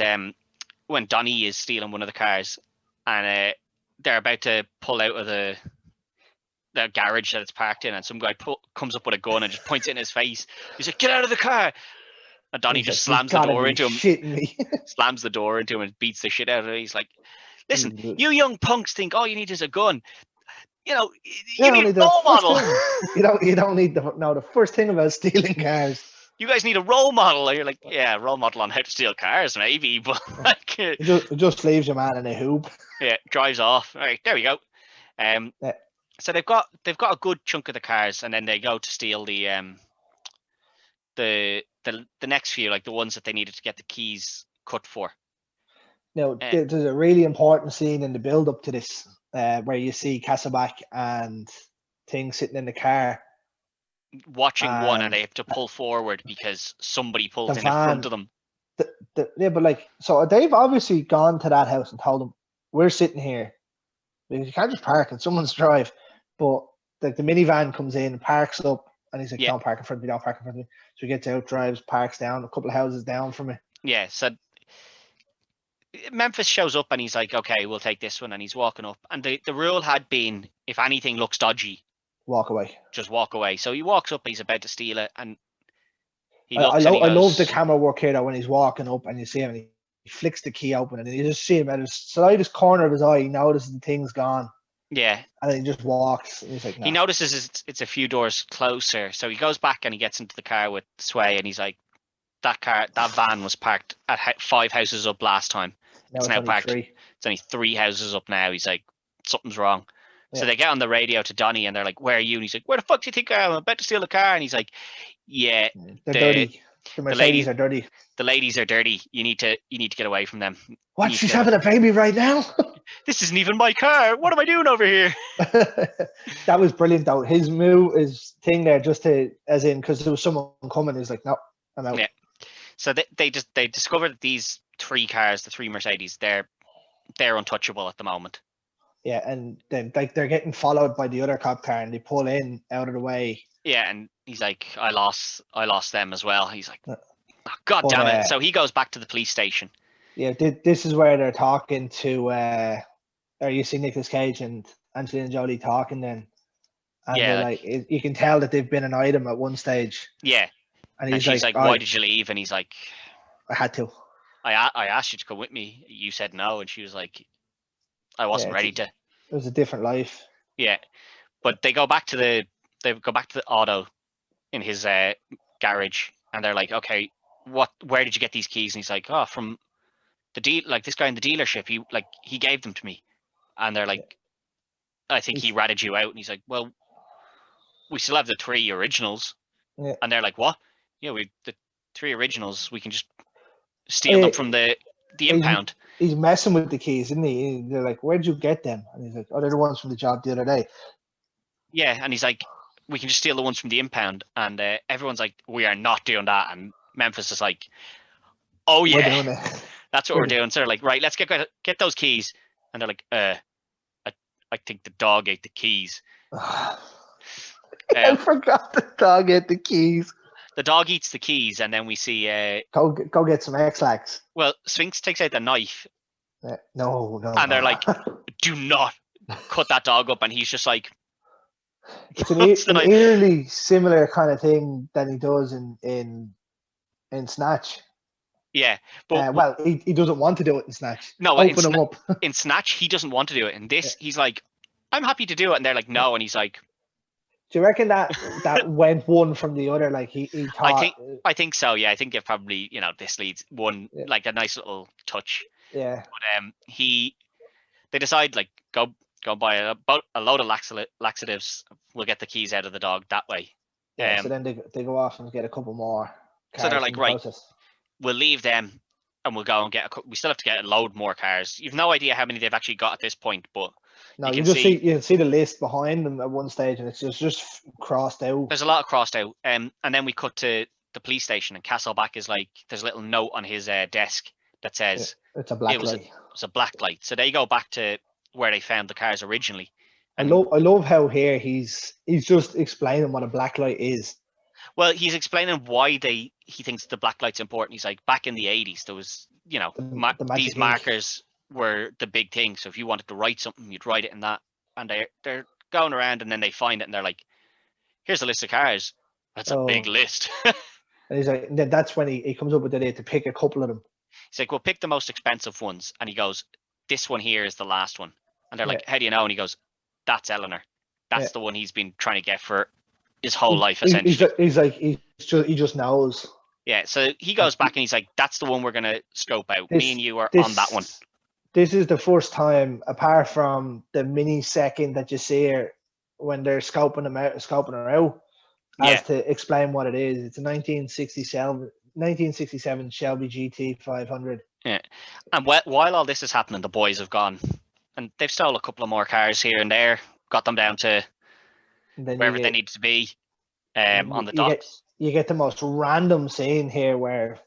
when Donnie is stealing one of the cars, and they're about to pull out of the garage that it's parked in, and some guy comes up with a gun and just points it in his face. He's like, "Get out of the car!" And Donnie just slams the door into him. Slams the door into him and beats the shit out of it. He's like, "Listen, you young punks think all you need is a gun. You need a role model. You don't need the first thing about stealing cars. You guys need a role model." And you're like, "Yeah, role model on how to steal cars, maybe." But like, it just leaves your man in a hoop. Yeah, drives off. All right, there we go. So they've got a good chunk of the cars, and then they go to steal the next few, like the ones that they needed to get the keys cut for. Now, there's a really important scene in the build up to this, where you see Castleback and Thing sitting in the car, watching one, and they have to pull forward because somebody pulled in front of them. But like, so they've obviously gone to that house and told them, "We're sitting here because you can't just park in someone's drive." But like the minivan comes in, parks up, and he's like, "Don't park in front of me, don't park in front of me." So he gets out, drives, parks down a couple of houses down from it. Yeah, so Memphis shows up and he's like, "Okay, we'll take this one," and he's walking up. And the rule had been, if anything looks dodgy, walk away. Just walk away. So he walks up, he's about to steal it, and I love the camera work here though, when he's walking up and you see him, and he flicks the key open, and you just see him at the slightest corner of his eye, he notices the thing's gone. Yeah. And then he just walks. And he's like, "Nah." He notices it's a few doors closer. So he goes back and he gets into the car with Sway, and he's like, that van was parked at 5 houses up last time. It's now parked. 3. It's only 3 houses up now. He's like, something's wrong. Yeah. So they get on the radio to Donnie, and they're like, "Where are you?" And he's like, "Where the fuck do you think I am? I'm about to steal the car." And he's like, "Yeah, they're dirty. The ladies are dirty. The ladies are dirty. You need to get away from them." What? She's having a baby right now? This isn't even my car. What am I doing over here? That was brilliant though. His his thing there, just to, as in, because there was someone coming. He's like, "No, I'm out." Yeah. So they discovered these 3 cars, the 3 Mercedes. They're untouchable at the moment. Yeah, and then like they're getting followed by the other cop car, and they pull in out of the way. Yeah, and he's like, I lost them as well. He's like, oh, God damn it. So he goes back to the police station, Yeah, this is where they're talking to, or you see Nicolas Cage and Angelina Jolie talking then, and Yeah, they're like, you can tell that they've been an item at one stage. yeah. And And he's she's like, like, "Why did you leave?" And he's like, I had to. I asked you to come with me. You said no." And she was like, "I wasn't ready to." It was a different life. Yeah, but they go back to the auto in his garage, and they're like, "Okay, where did you get these keys?" And he's like, "Oh, from like this guy in the dealership. He gave them to me." And they're like, "I think he ratted you out." And he's like, "Well, we still have the 3 originals." Yeah. And they're like, "What?" "Yeah, the 3 originals. We can just steal them from the impound." He's messing with the keys, isn't he? They're like, "Where'd you get them?" And he's like, "Oh, they're the ones from the job the other day." Yeah, and he's like, "We can just steal the ones from the impound." And everyone's like, "We are not doing that." And Memphis is like, "Oh We're yeah, doing it. that's what we're doing." So they're like, "Right, let's get those keys." And they're like, I think the dog ate the keys." I forgot the dog ate the keys. The dog eats the keys, and then we see go get some X-Lax. Well, Sphinx takes out the knife. No. And they're like, "Do not cut that dog up." And he's just like, it's an eerily similar kind of thing that he does in Snatch. Yeah, but well, he doesn't want to do it in Snatch. No, open him up. In Snatch, he doesn't want to do it. In this, he's like, "I'm happy to do it," and they're like, "No," and he's like, "Do you reckon that went one from the other? Like he thought." I think so. Yeah, I think it probably this leads one like a nice little touch. Yeah. But they decide like go buy a load of laxatives. We'll get the keys out of the dog that way. Yeah. So then they go off and get a couple more. So they're like, right, we'll leave them and we'll go and we still have to get a load more cars. You've no idea how many they've actually got at this point, but no, you can see the list behind them at one stage, and it's just crossed out. There's a lot of crossed out, and then we cut to the police station, and Castleback is like, there's a little note on his desk that says it's a black light. It was a black light. So they go back to where they found the cars originally. And I love how here he's just explaining what a black light is. Well, he's explaining why he thinks the black light's important. He's like, back in the 80s, there was, these markers were the big thing. So if you wanted to write something, you'd write it in that. And they're going around, and then they find it, and they're like, "Here's a list of cars." That's a big list. And he's like, that's when he comes up with the idea to pick a couple of them. He's like, "Well, pick the most expensive ones." And he goes, "This one here is the last one." And they're like, "How do you know?" And he goes, "That's Eleanor. That's the one he's been trying to get for his whole life, essentially." He's like, he just knows. Yeah, so he goes back and he's like, "That's the one we're going to scope out. Me and you are on that one." This is the first time, apart from the mini second that you see her when they're scoping her out, as to explain what it is. It's a 1967 Shelby GT 500. Yeah, and while all this is happening, the boys have gone and they've stole a couple of more cars here and there, got them down to wherever they need to be on the docks. You get the most random scene here where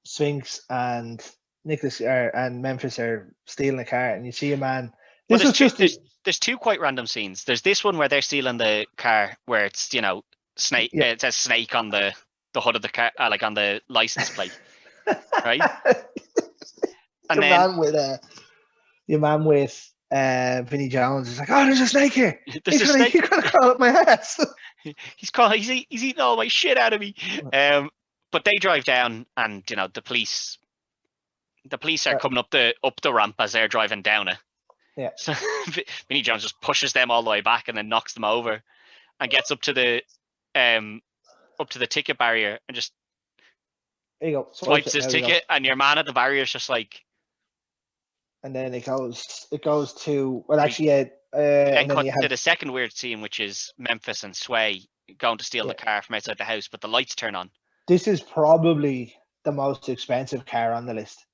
Sphinx and Nicholas and Memphis are stealing a car, and you see a man. There's two quite random scenes. There's this one where they're stealing the car, where it's snake. Yeah. It says snake on the hood of the car, like on the license plate, right? And your man with Vinnie Jones is like, "Oh, there's a snake here. There's a snake. He's gonna crawl up my ass." He's eating all my shit out of me. But they drive down, and the police are coming up the ramp as they're driving down it. Yeah. So Vinnie Jones just pushes them all the way back and then knocks them over, and gets up to the ticket barrier and just swipes his ticket, and your man at the barrier is just like. And then it goes to actually and then cut to the second weird scene, which is Memphis and Sway going to steal the car from outside the house, but the lights turn on. This is probably the most expensive car on the list.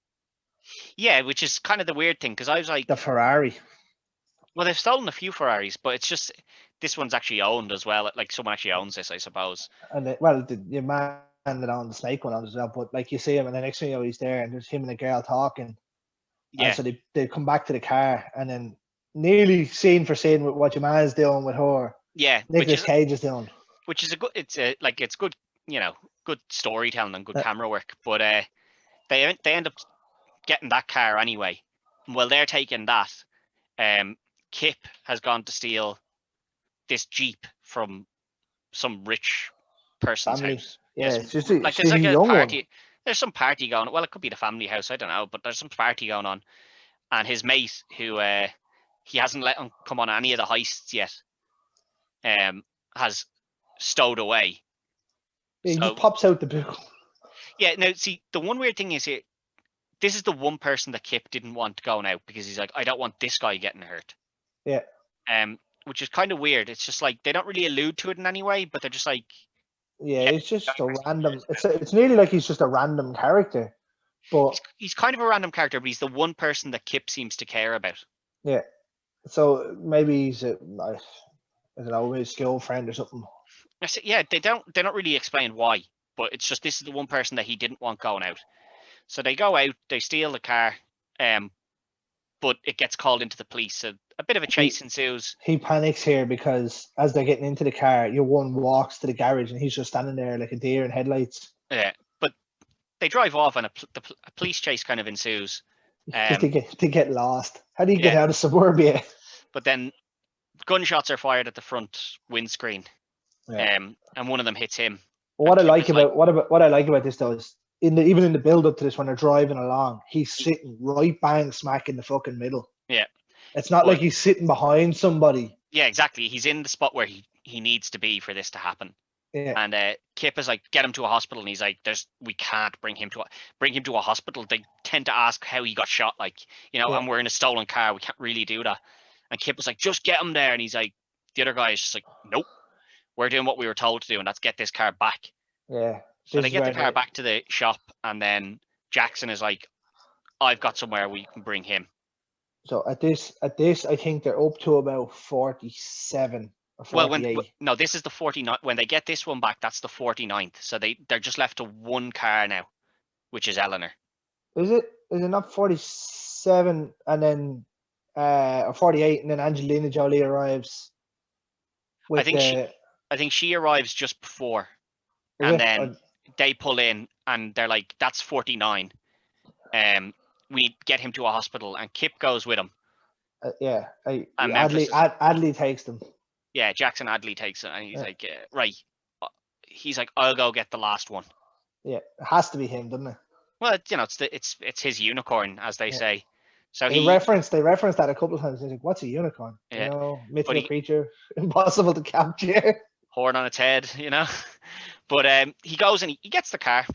Yeah, which is kind of the weird thing, because I was like, the Ferrari. Well, they've stolen a few Ferraris, but it's just this one's actually owned as well. Like someone actually owns this, I suppose. And your man that owned the snake one as well. But like you see him, and the next thing you know, he's there, and there's him and a girl talking. Yeah. And so they come back to the car, and then nearly scene for scene with what your man's doing with her. Yeah, Nicolas Cage is doing. Which is good. It's good. Good storytelling and good camera work. But they end up getting that car anyway. While they're taking that, Kip has gone to steal this Jeep from some rich person's Family. house. Yeah, Yes, it's just like a there's like a young party. one. There's some party going on. Well, it could be the family house. I don't know, but there's some party going on. And his mate, who he hasn't let him come on any of the heists yet, has stowed away. Yeah, he just So pops out the boot. yeah, now see, the one weird thing is here. This is the one person that Kip didn't want going out because he's like, I don't want this guy getting hurt. Yeah. Which is kind of weird. It's just like they don't really allude to it in any way, but they're just like, Yeah, it's just a random. It's nearly like he's just a random character, but he's kind of a random character, but he's the one person that Kip seems to care about. yeah. So maybe he's I don't know, his skill friend or something. I said, yeah, they don't really explain why, but it's just this is the one person that he didn't want going out. So they go out, they steal the car, but it gets called into the police. So a bit of a chase ensues. He panics here because as they're getting into the car, your one walks to the garage and he's just standing there like a deer in headlights. Yeah, but they drive off and a police chase kind of ensues. Because they get lost. How do you get out of suburbia? But then gunshots are fired at the front windscreen, and one of them hits him. What I like about this though is even in the build up to this when they're driving along, he's sitting right bang smack in the fucking middle. Yeah, it's not like he's sitting behind somebody. Yeah, exactly. He's in the spot where he needs to be for this to happen. Yeah. And Kip is like, get him to a hospital, and he's like, we can't bring him to a hospital. They tend to ask how he got shot, like, and we're in a stolen car. We can't really do that. And Kip was like, just get him there. And he's like, the other guy is just like, nope, we're doing what we were told to do, and that's get this car back. Yeah. So they get the car back to the shop, and then Jackson is like, I've got somewhere we can bring him. So at this, I think they're up to about 47 or 48. No, this is the 49. When they get this one back, that's the 49th. So they're just left to one car now, which is Eleanor. Is it not 47 and then or 48 and then Angelina Jolie arrives? I think she arrives just before, and then they pull in and they're like, "That's 49. We need to get him to a hospital," and Kip goes with him. Adley takes them. Yeah, Jackson Adley takes it, and he's like, right. He's like, I'll go get the last one. Yeah, it has to be him, doesn't it? Well, it's his unicorn, as they say. So they reference that a couple of times. He's like, "What's a unicorn? Yeah. Mythical creature, impossible to capture, horn on its head, But he goes and he gets the car.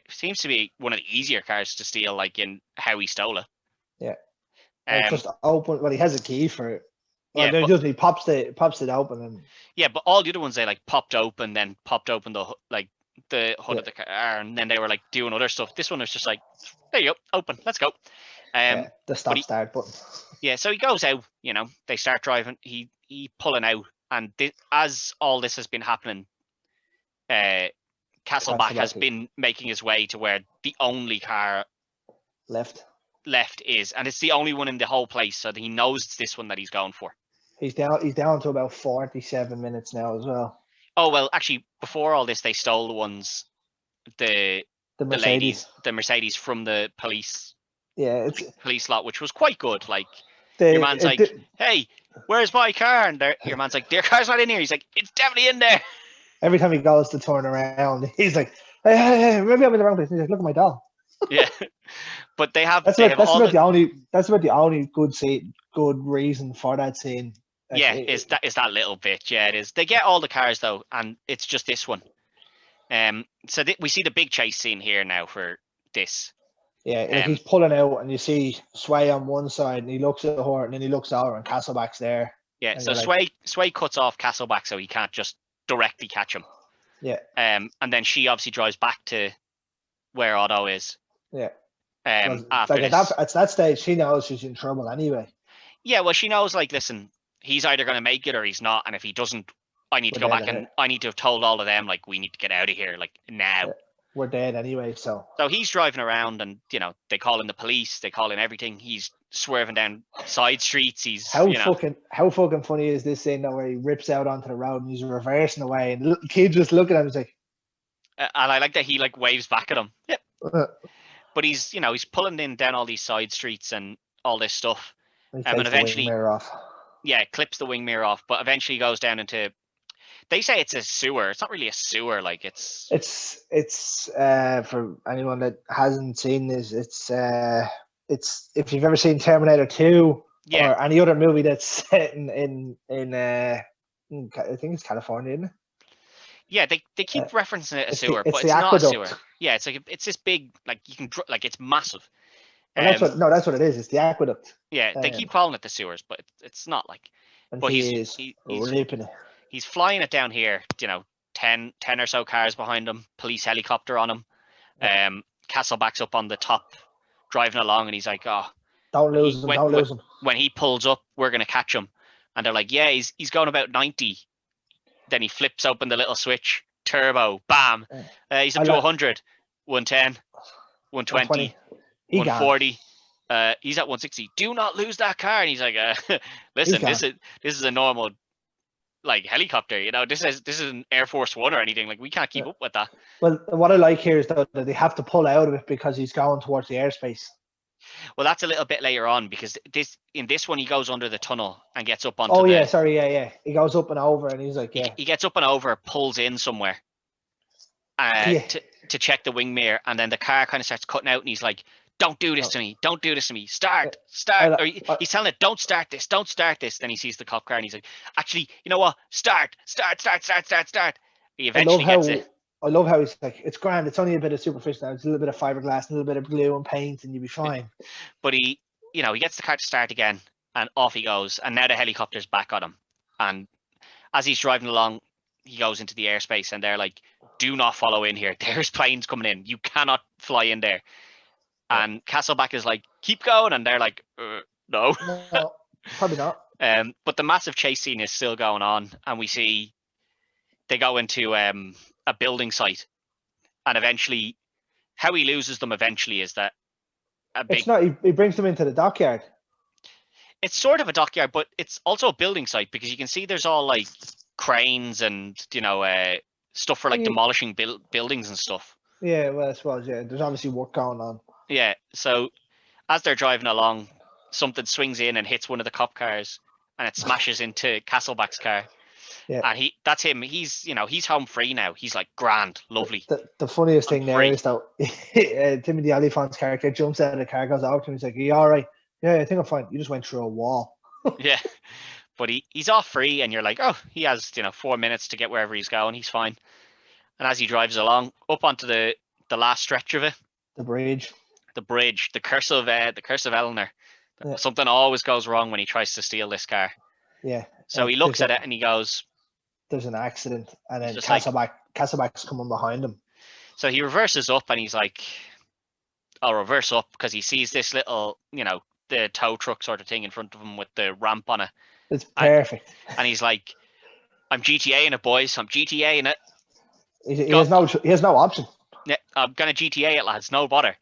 Seems to be one of the easier cars to steal, like in how he stole it. Yeah. Just open. Well, he has a key for it. Well, he pops it open and. Yeah, but all the other ones they like popped open the hood of the car, and then they were like doing other stuff. This one was just like, there you go, open, let's go. The start button. Yeah, so he goes out. They start driving. He pulling out, and as all this has been happening, Castleback has been making his way to where the only car left is, and it's the only one in the whole place. So he knows it's this one that he's going for. He's down to about 47 minutes now as well. Oh well, actually, before all this, they stole the ones, the Mercedes from the police. Yeah, it's police lot, which was quite good. Like your man's like, "Hey, where's my car?" And your man's like, "Their car's not in here." He's like, "It's definitely in there." Every time he goes to turn around, he's like, "Hey, maybe I'm in the wrong place." He's like, "Look at my doll." Yeah, but they have. That's about the only good reason for that scene. Is that little bit? Yeah, it is. They get all the cars though, and it's just this one. So we see the big chase scene here now for this. Yeah, he's pulling out, and you see Sway on one side, and he looks at her, and then he looks over, and Castleback's there. Yeah, so Sway cuts off Castleback, so he can't just directly catch him. Yeah. And then she obviously drives back to where Otto is. Yeah. After like at that stage, she knows she's in trouble anyway. Yeah, well, she knows, like, listen, he's either going to make it or he's not, and if he doesn't, I need to go back and I need to have told all of them, like, we need to get out of here, like, now. Yeah. We're dead anyway, so he's driving around, and they call in the police, they call in everything. He's swerving down side streets. He's how fucking funny is this scene though, where he rips out onto the road and he's reversing away, and the little kid just looking at him, he's like, and I like that he like waves back at him. Yep. but he's he's pulling in down all these side streets and all this stuff. He And takes the wing eventually, mirror off. yeah, clips the wing mirror off, but eventually goes down into. They say it's a sewer. It's not really a sewer. Like It's for anyone that hasn't seen this, it's if you've ever seen Terminator 2 or any other movie that's set in I think it's California, isn't it? Yeah, they keep referencing it as sewer, it's but the it's not a aqueduct. sewer. Yeah, it's like it's this big, like you can like it's massive. Well, that's what it is. It's the aqueduct. Yeah, they keep calling it the sewers, but it's not like. And but he's raping it. He's flying it down here. 10 or so cars behind him, police helicopter on him. Castleback's up on the top, driving along, and he's like, "Oh, don't lose him. When he pulls up, we're gonna catch him." And they're like, "Yeah, he's going about 90." Then he flips open the little switch, turbo, bam. He's up to 100, 110, 120, 140. He's at 160. Do not lose that car. And he's like, "Listen, this is a normal like helicopter. This is an Air Force One or anything. Like we can't keep up with that." Well, what I like here is that they have to pull out of it because he's going towards the airspace. Well, that's a little bit later on because in this one he goes under the tunnel and gets up onto. Oh yeah, sorry, yeah. He goes up and over, and he's like, he gets up and over, pulls in somewhere, to check the wing mirror, and then the car kind of starts cutting out, and he's like, "Don't do this to me! Don't do this to me! Start!" Or he's telling it, "Don't start this! Don't start this!" Then he sees the cop car, and he's like, "Actually, you know what? Start! He eventually gets it. I love how he's like, "It's grand. It's only a bit of superficial now. It's a little bit of fiberglass, a little bit of glue and paint, and you'll be fine." But he gets the car to start again, and off he goes. And now the helicopter's back on him. And as he's driving along, he goes into the airspace, and they're like, "Do not follow in here. There's planes coming in. You cannot fly in there." And Castleback is like, "Keep going," and they're like, "No, probably not." But the massive chase scene is still going on, and we see they go into a building site, and eventually, how he loses them eventually is that it's not. He brings them into the dockyard. It's sort of a dockyard, but it's also a building site because you can see there's all like cranes and stuff for like demolishing buildings and stuff. Yeah, well, I suppose there's obviously work going on. Yeah, so as they're driving along, something swings in and hits one of the cop cars, and it smashes into Castleback's car. Yeah, and that's him. He's home free now. He's like grand, lovely. The funniest thing there is that Timothy Olyphant's character jumps out of the car, goes out to him, he's like, "Are you all right?" "Yeah, I think I'm fine." "You just went through a wall." Yeah, but he's off free, and you're like, oh, he has 4 minutes to get wherever he's going. He's fine. And as he drives along up onto the last stretch of it, the bridge, the curse of Eleanor. Yeah. Something always goes wrong when he tries to steal this car. Yeah. So he looks at it and he goes, "There's an accident," and then Castleback's coming behind him. So he reverses up, and he's like, "I'll reverse up," because he sees this little, the tow truck sort of thing in front of him with the ramp on it. It's perfect. And he's like, "I'm GTA-ing it, boys. I'm GTA-ing it." He has no option. Yeah, I'm gonna GTA it, lads. No bother.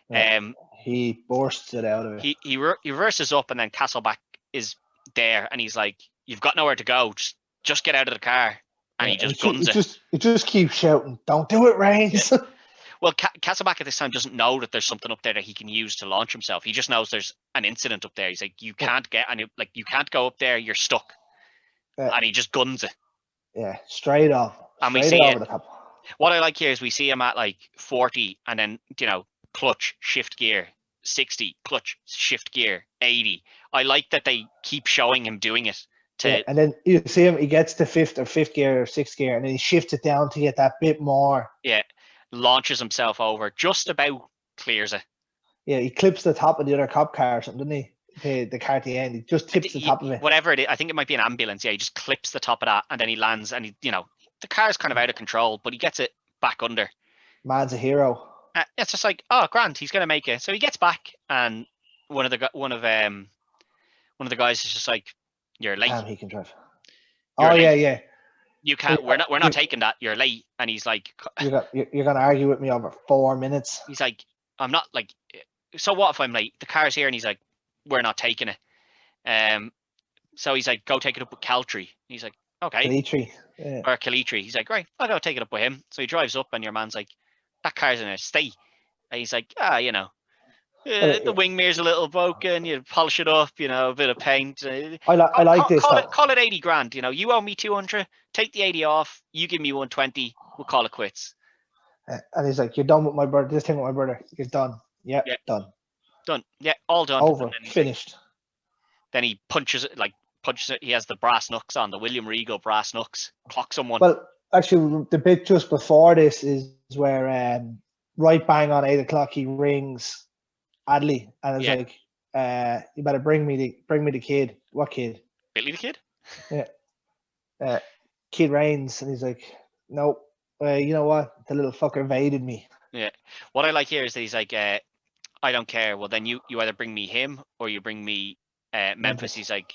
Yeah. He bursts it out of it. He reverses up, and then Castleback is there, and he's like, "You've got nowhere to go. Just get out of the car." And he just guns it. He just keeps shouting, "Don't do it, Raines." Yeah. Well, Castleback at this time doesn't know that there's something up there that he can use to launch himself. He just knows there's an incident up there. He's like, "You can't you can't go up there. You're stuck." And he just guns it. Yeah, straight off. And we see it. What I like here is we see him at like 40, and then clutch, shift gear, 60, clutch, shift gear, 80. I like that they keep showing him doing it. And then you see him, he gets to fifth gear or sixth gear, and then he shifts it down to get that bit more. Yeah, launches himself over, just about clears it. Yeah, he clips the top of the other cop car or something, doesn't he? The car at the end, he just tips the top of it. Whatever it is, I think it might be an ambulance. Yeah, he just clips the top of that, and then he lands, and the car's kind of out of control, but he gets it back under. Man's a hero. It's just like, oh, grand, he's gonna make it. So he gets back, and one of the guys is just like, "You're late." Damn, he can drive. Late. Yeah. You can't. We're not taking that. You're late. And he's like, "You're gonna argue with me over 4 minutes." He's like, "I'm not like. So what if I'm late? The car's here." And he's like, "We're not taking it." So he's like, "Go take it up with Caltry." He's like, "Okay." Calitri. Yeah. Or Calitri. He's like, "Right, I'll go take it up with him." So he drives up, and your man's like, "That car's in a state. And he's like, the wing mirror's a little broken. You polish it up, a bit of paint. I like this though. Call it 80 grand. You owe me 200. Take the 80 off. You give me 120. We'll call it quits. And he's like, "You're done with my brother. This thing with my brother. You're done. Yeah, done. Done. Yeah, all done. Over. Finished." Then he punches it. He has the brass knucks on, the William Regal brass knucks. Clock someone. Well, actually, the bit just before this is where right bang on 8 o'clock he rings Adley and is like, "You better bring me the kid." What kid? Billy the kid. Yeah. Kid Raines, and he's like, "Nope. You know what? The little fucker evaded me." Yeah. What I like here is that he's like, "I don't care." Well, then you either bring me him or you bring me Memphis. He's like,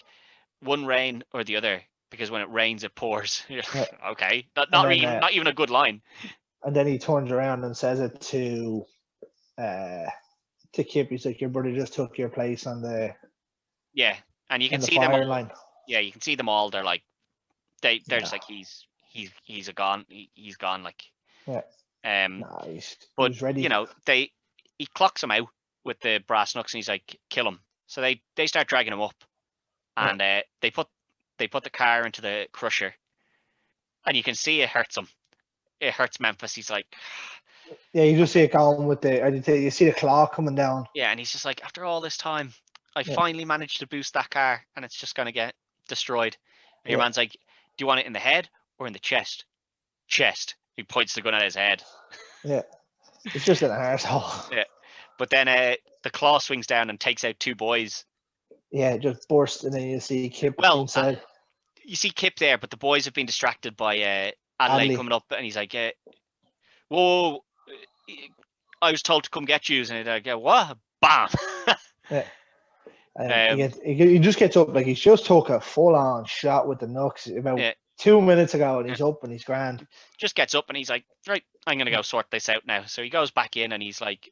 one rain or the other, because when it rains it pours. Okay, not even a good line. And then he turns around and says it to Kip. He's like, "Your brother just took your place on the and you can see them all. Line. Yeah, you can see them all. They're like, they're just like, he's gone. He's gone. Like, he's ready. He clocks him out with the brass knucks, and he's like, "Kill him." So they start dragging him up, and they put the car into the crusher, and you can see it hurts him. It hurts Memphis. He's like, you just see it going with you see the claw coming down. Yeah, and he's just like, after all this time, I finally managed to boost that car, and it's just gonna get destroyed. And your man's like, "Do you want it in the head or in the chest?" Chest. He points the gun at his head. Yeah, it's just an arsehole. Yeah, but then the claw swings down and takes out 2 boys. Yeah, it just burst, and then you see Kip inside. You see Kip there, but the boys have been distracted by Adelaide coming up, and he's like, "Whoa, I was told to come get you," and I go, "What?" Bam. He just gets up, like he's just took a full-on shot with the knucks about 2 minutes ago, and he's up and he's grand. Just gets up and he's like, "Right, I'm gonna go sort this out now." So he goes back in, and he's like,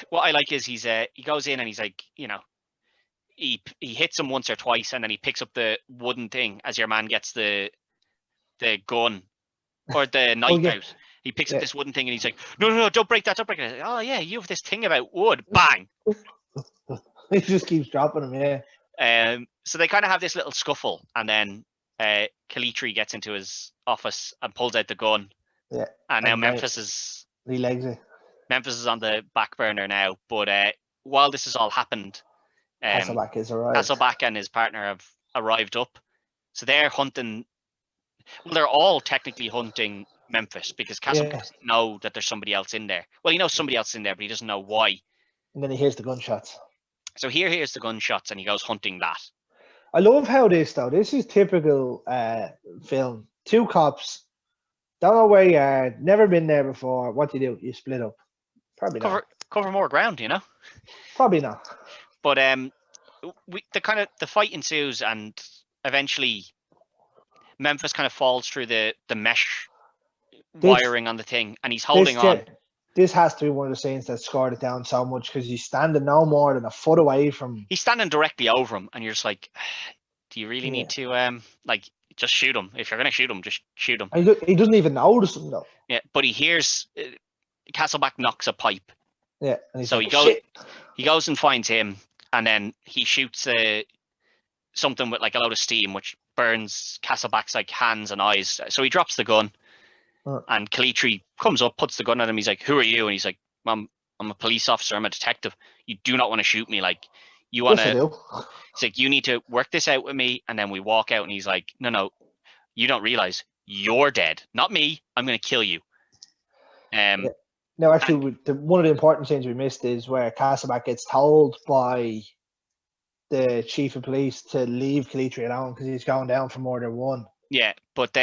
what I like is he goes in and he's like, he hits him once or twice, and then he picks up the wooden thing as your man gets the gun or the knife out. He picks up this wooden thing, and he's like, no, don't break that, don't break it. "Oh yeah, you have this thing about wood." Bang. He just keeps dropping him. So they kind of have this little scuffle, and then Calitri gets into his office and pulls out the gun. Yeah. And now Memphis is on the back burner now. But while this has all happened, Hasselback has arrived. Hasselback and his partner have arrived up. So they're hunting. Well, they're all technically hunting Memphis, because Hasselback doesn't know that there's somebody else in there. Well, he knows somebody else in there, but he doesn't know why. And then he hears the gunshots. So he hears the gunshots, and he goes hunting that. I love how this is typical film. 2 cops, don't know where you are, never been there before. What do? You split up. Probably not. Cover more ground, Probably not. But the fight ensues, and eventually Memphis kind of falls through the mesh wiring on the thing, and he's holding on. This has to be one of the scenes that scored it down so much, because he's standing no more than a foot away from. He's standing directly over him, and you're just like, do you really need to just shoot him? If you're gonna shoot him, just shoot him. He doesn't even notice him though. Yeah, but he hears Castleback knocks a pipe. Yeah, and so he goes and finds him, and then he shoots something with like a load of steam, which burns Castleback's like hands and eyes. So he drops the gun. And Calitri comes up, puts the gun at him. He's like, "Who are you?" And he's like, I'm a police officer. I'm a detective. You do not want to shoot me. Like, you want to. Yes, he's like, "You need to work this out with me." And then we walk out, and he's like, "No, you don't realize you're dead, not me. I'm going to kill you." No, actually, one of the important scenes we missed is where Castleback gets told by the chief of police to leave Calitri alone because he's going down for more than one. Yeah, but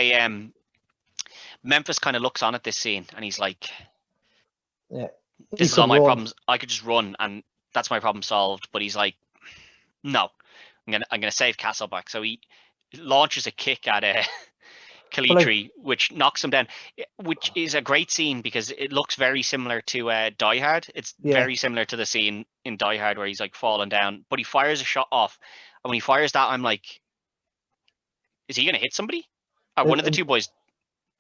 Memphis kind of looks on at this scene, and he's like, "This is all my problems. I could just run, and that's my problem solved." But he's like, "No, I'm gonna save Castleback." So he launches a kick at Calitri, which knocks him down, which is a great scene because it looks very similar to Die Hard. It's very similar to the scene in Die Hard where he's like falling down, but he fires a shot off, and when he fires that, I'm like, is he gonna hit somebody? Or one of the 2 boys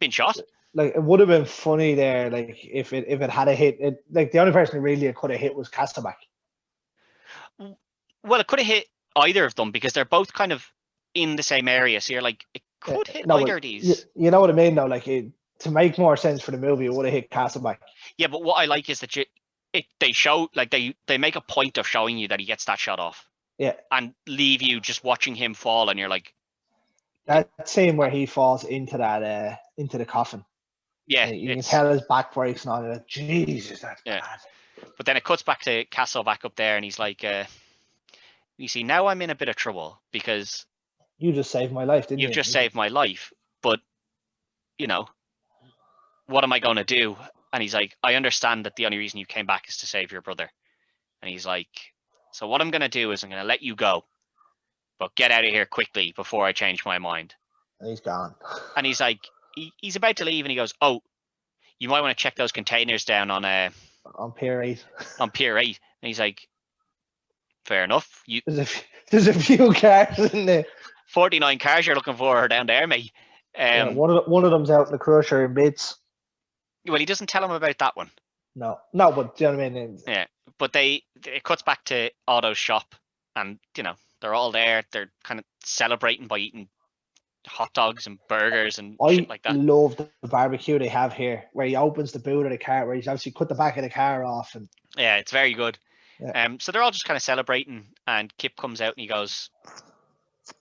been shot? like it would have been funny there, like if it had a hit. It, like the only person really it could have hit was Castleback. Well, it could have hit either of them because they're both kind of in the same area. So you're like, it could hit No, either of these. you know what I mean, though. Like to make more sense for the movie, it would have hit Castleback. Yeah, but what I like is that they show like they make a point of showing you that he gets that shot off. Yeah, and leave you just watching him fall, and you're like, that scene where he falls into that into the coffin. Yeah, you can tell his back breaks and all that. Jesus, that's bad. But then it cuts back to Castle back up there, and he's like, "You see, now I'm in a bit of trouble because you just saved my life, didn't you? You've just saved my life, but you know, what am I going to do?" And he's like, "I understand that the only reason you came back is to save your brother." And he's like, "So what I'm going to do is I'm going to let you go, but get out of here quickly before I change my mind." And he's gone. And he's like, he's about to leave, and he goes, "Oh, you might want to check those containers down on Pier 8." On Pier 8. And he's like, "Fair enough. There's a few cars in there. 49 cars you're looking for are down there, mate." One of them's out in the crusher in bits. Well, he doesn't tell him about that one. No, but do you know what I mean? Yeah, but it cuts back to Otto's shop, and they're all there. They're kind of celebrating by eating hot dogs and burgers and shit like that. I love the barbecue they have here, where he opens the boot of the car, where he's obviously cut the back of the car off, and yeah, it's very good. Yeah. So they're all just kind of celebrating, and Kip comes out and he goes,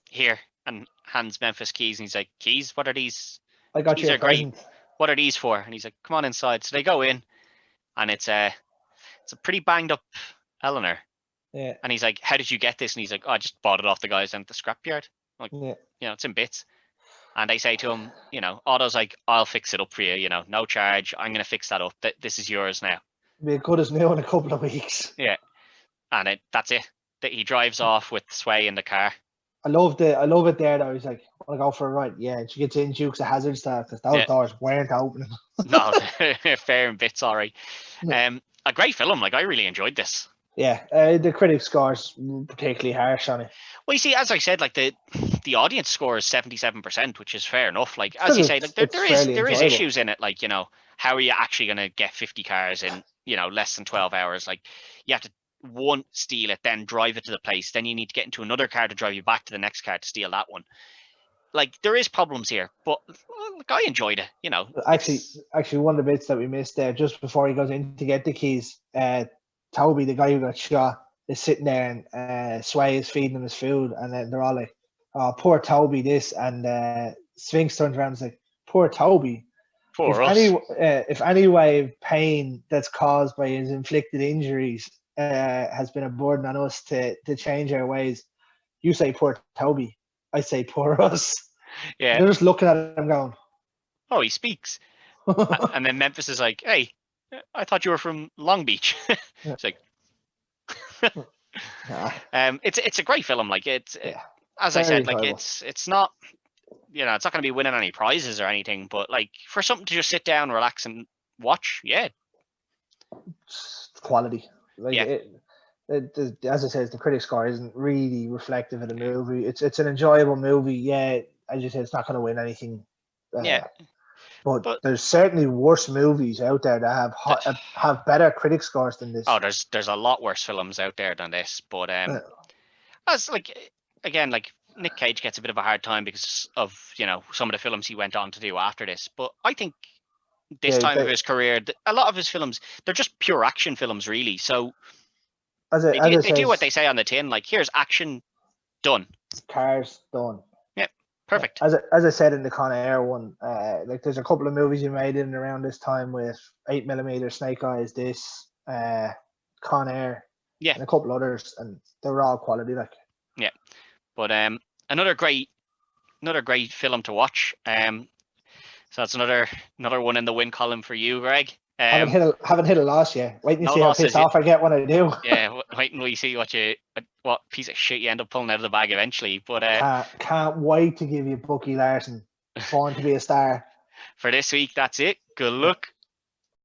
"Here," and hands Memphis keys, and he's like, "Keys? What are these? I got These you are great. What are these for?" And he's like, "Come on inside." So they go in, and it's a pretty banged up Eleanor. Yeah. And he's like, "How did you get this?" And he's like, "Oh, I just bought it off the guys down at the scrapyard." I'm like, yeah. It's in bits. And they say to him, Otto's like, "I'll fix it up for you, no charge. I'm going to fix that up. This is yours now." Be good as new in a couple of weeks. Yeah. And that's it. He drives off with Sway in the car. I love it there though. He's like, "I want to go for a ride." Yeah, and she gets in Dukes of Hazzard style because those doors weren't opening. No, fair in bits, all right. A great film. Like, I really enjoyed this. Yeah, the critic scores particularly harsh on it. Well, you see, as I said, like the audience score is 77%, which is fair enough. Like, as you say, like there is issues in it. Like, how are you actually going to get 50 cars in less than 12 hours? Like, you have to steal it, then drive it to the place, then you need to get into another car to drive you back to the next car to steal that one. Like, there is problems here, but look, I enjoyed it. Actually, one of the bits that we missed there, just before he goes in to get the keys, Toby, the guy who got shot, is sitting there, and Sway is feeding him his food, and then they're all like, "Oh, poor Toby," this, and Sphinx turns around and is like, "Poor Toby." If any way of pain that's caused by his inflicted injuries has been a burden on us to change our ways, you say poor Toby, I say poor us. Yeah, they're just looking at him going, "Oh, he speaks." And then Memphis is like, "Hey, I thought you were from Long Beach." It's like, it's a great film. Like, as I said, like it's not, it's not going to be winning any prizes or anything, but like for something to just sit down, relax, and watch, it's quality. Like, as I said, the critic score isn't really reflective of the movie. It's an enjoyable movie. Yeah, as you said, it's not going to win anything. But there's certainly worse movies out there that have better critic scores than this. Oh, there's a lot worse films out there than this. But as again, like Nick Cage gets a bit of a hard time because of some of the films he went on to do after this. But I think this time of his career, a lot of his films, they're just pure action films, really. So they do what they say on the tin. Like, here's action, done. Cars, done. Perfect. As I said in the Con Air one, like there's a couple of movies you made in and around this time with 8mm, Snake Eyes, this, Con Air, and a couple others, and they were all quality. Like, but another great film to watch. So that's another one in the win column for you, Greg. Haven't hit a loss yet. Wait and see how pissed off I get when I do. Yeah, wait until you see what piece of shit you end up pulling out of the bag eventually. But can't wait to give you Bucky Larson, Born to Be a Star. For this week, that's it. Good luck.